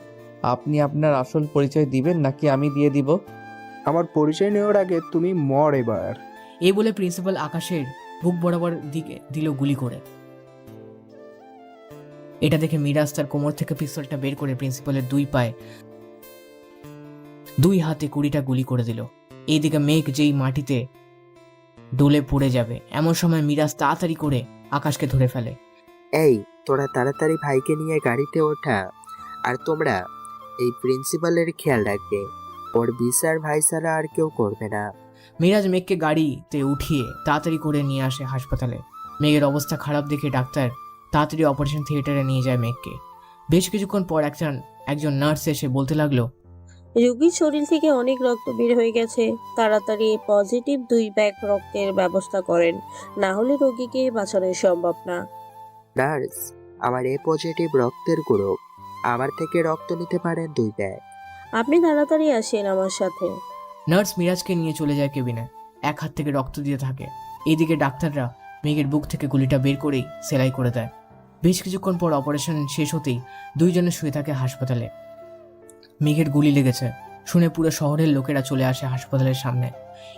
আপনি আপনার আসল পরিচয় দিবেন নাকি আমি দিয়ে দিব? আমার পরিচয় নেওয়ার আগে তুমি মর এবার। এই বলে প্রিন্সিপাল আকাশের বুক বরাবর দিকে দিল গুলি করে। এটা দেখে মিরাজ তার কোমর থেকে পিস্তলটা বের করে প্রিন্সিপালের দুই হাতে 20টা গুলি করে দিল। এইদিকে মেঘ যেই মাটিতে ডলে পড়ে যাবে এমন সময় মিরাজ তাড়াতাড়ি করে আকাশকে ধরে ফেলে। এই তোরা তাড়াতাড়ি ভাইকে নিয়ে গাড়িতে ওঠা, আর তোমরা এই প্রিন্সিপালের খেয়াল রাখবে, ওর বিচার ভাই ছাড়া আর কেউ করবে না। মিরাজ মেঘকে গাড়িতে উঠিয়ে তাড়াতাড়ি করে নিয়ে আসে হাসপাতালে। মেঘের অবস্থা খারাপ দেখে ডাক্তার তাড়াতাড়ি অপারেশন থিয়েটারে নিয়ে যায় মেঘকে। বেশ কিছুক্ষণ পর একজন নার্স এসে বলতে লাগলো, রোগীর শরীর থেকে অনেক রক্ত বের হয়ে গেছে, তাড়াতাড়ি পজিটিভ 2 ব্যাগ রক্তের ব্যবস্থা করেন, না হলে রোগীকে বাঁচানো সম্ভব না। নার্স, আমার এ পজিটিভ রক্তের গ্রুপ, আমার থেকে রক্ত নিতে পারেন 2 ব্যাগ। আপনি তাড়াতাড়ি আসেন আমার সাথে। নার্স মিরাজকে নিয়ে চলে যায় কেবিনে, এক হাত থেকে রক্ত দিয়ে থাকে। এইদিকে ডাক্তাররা মেঘের বুক থেকে গুলিটা বের করেই সেলাই করে দেয়। বেশ কিছুক্ষণ পর অপারেশন শেষ হতেই দুইজনে শুয়ে থাকে হাসপাতালে। মেঘের গুলি লেগেছে শুনে পুরো শহরের লোকেরা চলে আসে হাসপাতালের সামনে।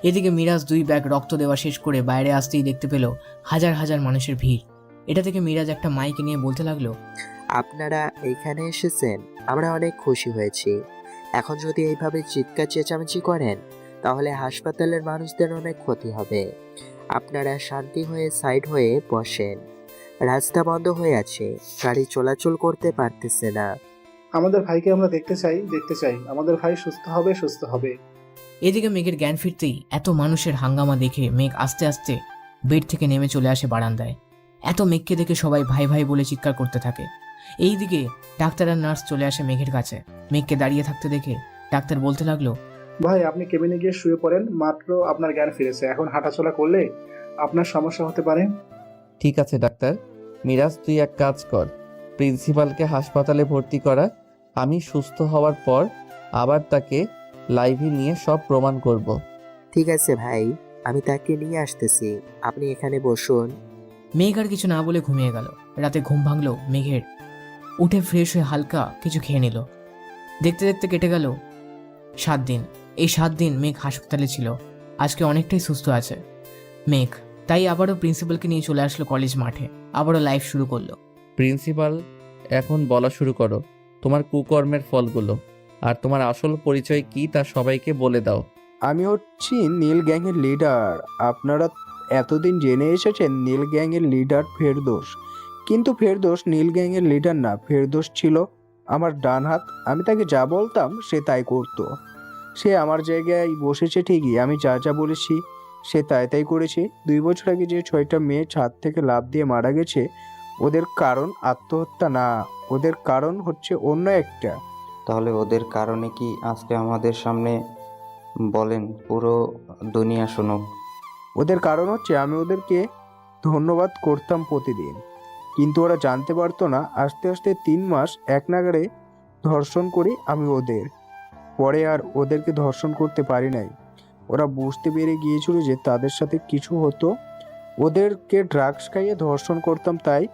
এদিকে মিরাজ 2 ব্যাগ রক্ত দেওয়া শেষ করে বাইরে আসতেই দেখতে পেল হাজার হাজার মানুষের ভিড়। এটা থেকে মিরাজ একটা মাইক নিয়ে বলতে লাগলো, আপনারা এইখানে এসেছেন, আমরা অনেক খুশি হয়েছি। এখন যদি এইভাবে চিৎকার চেঁচামেচি করেন তাহলে হাসপাতালের মানুষদের অনেক ক্ষতি হবে। আপনারা শান্তি হয়ে সাইড হয়ে বসেন। রাস্তা বন্ধ হয়ে আছে, গাড়ি চলাচল করতে পারতেছে না। আমাদের ভাইকে আমরা দেখতে চাই। আমাদের ভাই সুস্থ হবে। এদিকে মেঘের জ্ঞান ফিরতেই এত মানুষের হাঙ্গামা দেখে মেঘ আস্তে আস্তে বেড থেকে নেমে চলে আসে বারান্দায়। এত মেঘকে দেখে সবাই ভাই ভাই বলে চিৎকার করতে থাকে। এইদিকে ডাক্তার আর নার্স চলে আসে মেঘের কাছে। মেঘকে দাঁড়িয়ে থাকতে দেখে ডাক্তার বলতে লাগলো, ভাই আপনি কেবিনে গিয়ে শুয়ে পড়েন, মাত্র আপনার জ্ঞান ফিরেছে, এখন হাঁটাচলা করলে আপনার সমস্যা হতে পারে। ঠিক আছে ডাক্তার। মিরাজ, তুই এক কাজ কর, প্রিন্সিপালকে হাসপাতালে ভর্তি করা। আমি সুস্থ হওয়ার পর আবার তাকে লাইভে নিয়ে সব প্রমাণ করব। ঠিক আছে ভাই, আমি তাকে নিয়ে আসতেছি, আপনি এখানে বসুন। মেঘ আর কিছু না বলে ঘুমিয়ে গেল। রাতে ঘুম ভাঙলো মেঘের। উঠে ফ্রেশ হয়ে হালকা কিছু খেয়ে নিল। দেখতে দেখতে কেটে গেল 7 দিন। এই 7 দিন মেঘ হাসপাতালে ছিল। আজকে অনেকটাই সুস্থ আছে মেঘ। তাই আবারও প্রিন্সিপালকে নিয়ে চলে আসলো কলেজ মাঠে। আবারও লাইভ শুরু করলো। প্রিন্সিপাল, এখন বলা শুরু করো তোমার কুকর্মের ফলগুলো, আর তোমার আসল পরিচয় কি তা সবাইকে বলে দাও। আমি হচ্ছি নীল গ্যাংয়ের লিডার। আপনারা এতদিন জেনে এসেছেন নীল গ্যাংয়ের লিডার ফেরদৌস, কিন্তু ফেরদৌস নীল গ্যাংয়ের লিডার না, ফেরদৌস ছিল আমার ডান হাত। আমি তাকে যা বলতাম সে তাই করতো। সে আমার জায়গায় বসেছে ঠিকই, আমি যা যা বলেছি সে তাই তাই করেছে। 2 বছর আগে যে 6টা মেয়ে ছাদ থেকে লাফ দিয়ে মারা গেছে, ওদের কারণ আত্মহত্যা না, ওদের কারণ হচ্ছে অন্য একটা। তাহলে ওদের কারণে কি আজকে আমাদের সামনে বলেন, পুরো দুনিয়া শুনুক। ওদের কারণ হচ্ছে আমি ওদেরকে ধন্যবাদ করতাম প্রতিদিন, কিন্তু ওরা জানতে পারতো না। আস্তে আস্তে 3 মাস এক নাগাড়ে ধর্ষণ করি আমি ওদের। পরে আর ওদেরকে ধর্ষণ করতে পারি নাই। ওরা বুঝতে পেরে গিয়েছিল যে তাদের সাথে কিছু হতো। ওদেরকে ড্রাগস খাইয়ে ধর্ষণ করতাম, তাই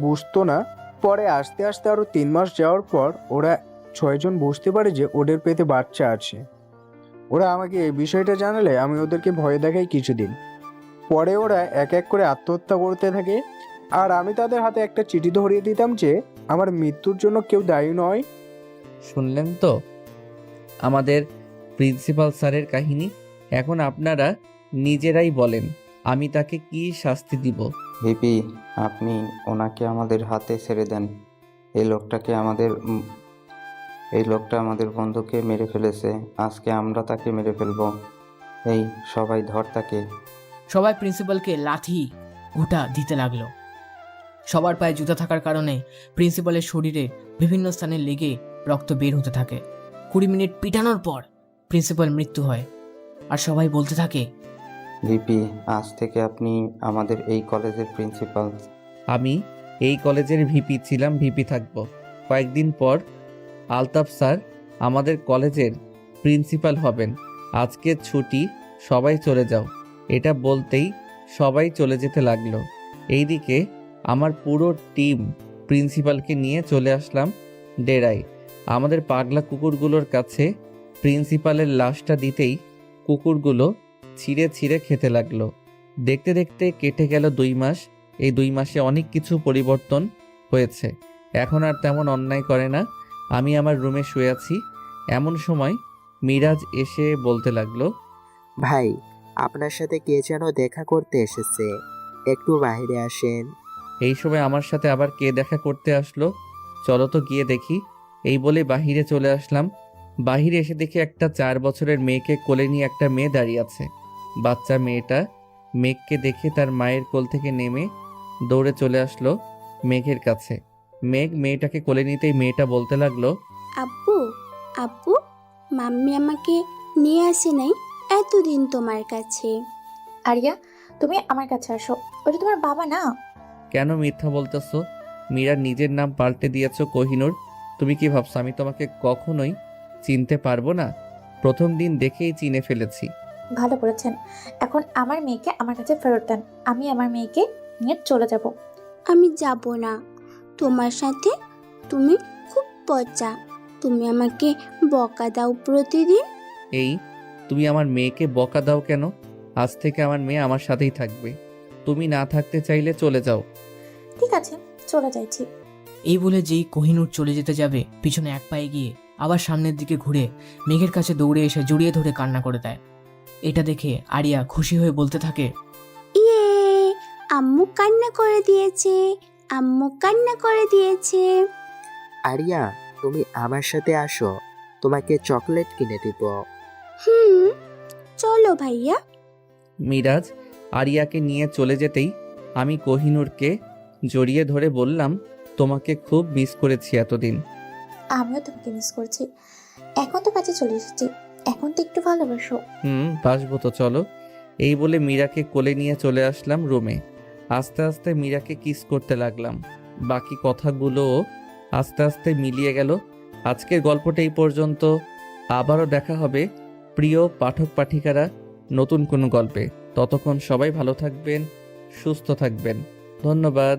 বুঝতো না। পরে আস্তে আস্তে আরও 3 মাস যাওয়ার পর ওরা 6 জন বুঝতে পারে যে ওদের পেটে বাচ্চা আছে। ওরা আমাকে এই বিষয়টা জানালে আমি ওদেরকে ভয় দেখাই কিছুদিন। পরে ওরা এক এক করে আত্মহত্যা করতে থাকে, আর আমি তাদের হাতে একটা চিঠি ধরিয়ে দিতাম যে আমার মৃত্যুর জন্য কেউ দায়ী নয়। শুনলেন তো আমাদের প্রিন্সিপাল স্যারের কাহিনী। এখন আপনারা নিজেরাই বলেন আমি তাকে কি শাস্তি দিব। ভিপি, আপনি ওনাকে আমাদের হাতে ছেড়ে দেন। এই লোকটা আমাদের বন্ধুকে মেরে ফেলেছে। আজকে আমরা তাকে মেরে ফেলবো। এই সবাই ধর তাকে। সবাই প্রিন্সিপালকে লাথি ঘুঁটা দিতে লাগলো। সবার পায়ে জুতা থাকার কারণে প্রিন্সিপালের শরীরে বিভিন্ন স্থানে লেগে রক্ত বের হতে থাকে। 20 মিনিট পিটানোর পর প্রিন্সিপাল মৃত্যু হয়। আর সবাই বলতে থাকে, ভিপি, আজ থেকে আপনি আমাদের এই কলেজের প্রিন্সিপাল। আমি এই কলেজের ভিপি ছিলাম, ভিপি থাকবো। কয়েকদিন পর আলতাফ স্যার আমাদের কলেজের প্রিন্সিপাল হবেন। আজকে ছুটি, সবাই চলে যাও। এটা বলতেই সবাই চলে যেতে লাগলো। এইদিকে আমার পুরো টিম প্রিন্সিপালকে নিয়ে চলে আসলাম ডেরায়। আমাদের পাগলা কুকুরগুলোর কাছে প্রিন্সিপালের লাশটা দিতেই কুকুরগুলো ছিঁড়ে ছিঁড়ে খেতে লাগলো। দেখতে দেখতে কেটে গেল 2 মাস। এই 2 মাসে অনেক কিছু পরিবর্তন হয়েছে। এখন আর তেমন অন্যায় করে না। আমি আমার রুমে শুয়ে আছি। এমন সময় মিরাজ এসে বলতে লাগলো, ভাই, আপনার সাথে কে যেন দেখা করতে এসেছে, একটু বাইরে আসেন। এই সময় আমার সাথে আবার কে দেখা করতে আসলো, চলো তো গিয়ে দেখি। এই বলে বাহিরে চলে আসলাম। বাহিরে এসে দেখি একটা 4 বছরের মেয়েকে কোলে নিয়ে একটা মেয়ে দাঁড়িয়ে আছে। বাচ্চা মেয়েটা মেঘকে দেখে তার মায়ের কোল থেকে নেমে দৌড়ে চলে আসলো মেঘের কাছে। মেঘ মেয়েটাকে কোলে নিতেই মেয়েটা বলতে লাগলো, আব্বু, আব্বু, মাম্মি আমাকে নিয়ে আসে নাই এতদিন তোমার কাছে। আরিয়া, তুমি আমার কাছে আসো, ওটা তোমার বাবা না। কেন মিথ্যা বলতেছো? মীরা নিজের নাম পাল্টে দিয়েছো কোহিনূর। তুমি কি ভাবছো আমি তোমাকে কখনোই চিনতে পারবো না? প্রথম দিন দেখেই চিনে ফেলেছি। ভালো করেছেন। এখন আমার মেয়েকে আমার কাছে ফেরত দেন, আমি আমার মেয়েকে নিয়ে চলে যাব। আমি যাব না তোমার সাথে, তুমি খুব পচা, তুমি আমাকে বকা দাও প্রতিদিন। এই, তুমি আমার মেয়েকে বকা দাও কেন? আজ থেকে আমার মেয়ে আমার সাথেই থাকবে। তুমি না থাকতে চাইলে চলে যাও। ঠিক আছে, চলে যাইছি। এই বলে যেই কোহিনূর চলে যেতে যাবে, পিছনে এক পায়ে গিয়ে আবার সামনের দিকে ঘুরে মেঘের কাছে দৌড়ে এসে জড়িয়ে ধরে কান্না করে দেয়। এটা দেখে আরিয়া খুশি হয়ে বলতে থাকে, ইয়ে, আম্মু কান্না করে দিয়েছে, আম্মু কান্না করে দিয়েছে। আরিয়া, তুমি আমার সাথে আসো, তোমাকে চকলেট কিনে দিব। হুম, চলো ভাইয়া। মিরাজ আরিয়াকে নিয়ে চলে যেতেই আমি কোহিনূরকে জড়িয়ে ধরে বললাম, তোমাকে খুব মিস করেছি এতদিন। আমিও তোমাকে মিস করছি। এখন তো কাছে চলে এসেছি, এখন তো একটু ভালোবাসো। বাসবো তো, চলো। এই বলে মীরাকে কোলে নিয়ে চলে আসলাম রুমে। আস্তে আস্তে মীরাকে কিস করতে লাগলাম। বাকি কথাগুলোও আস্তে আস্তে মিলিয়ে গেল। আজকের গল্পটা এই পর্যন্ত। আবারও দেখা হবে প্রিয় পাঠক পাঠিকারা নতুন কোনো গল্পে। ততক্ষণ সবাই ভালো থাকবেন, সুস্থ থাকবেন। ধন্যবাদ।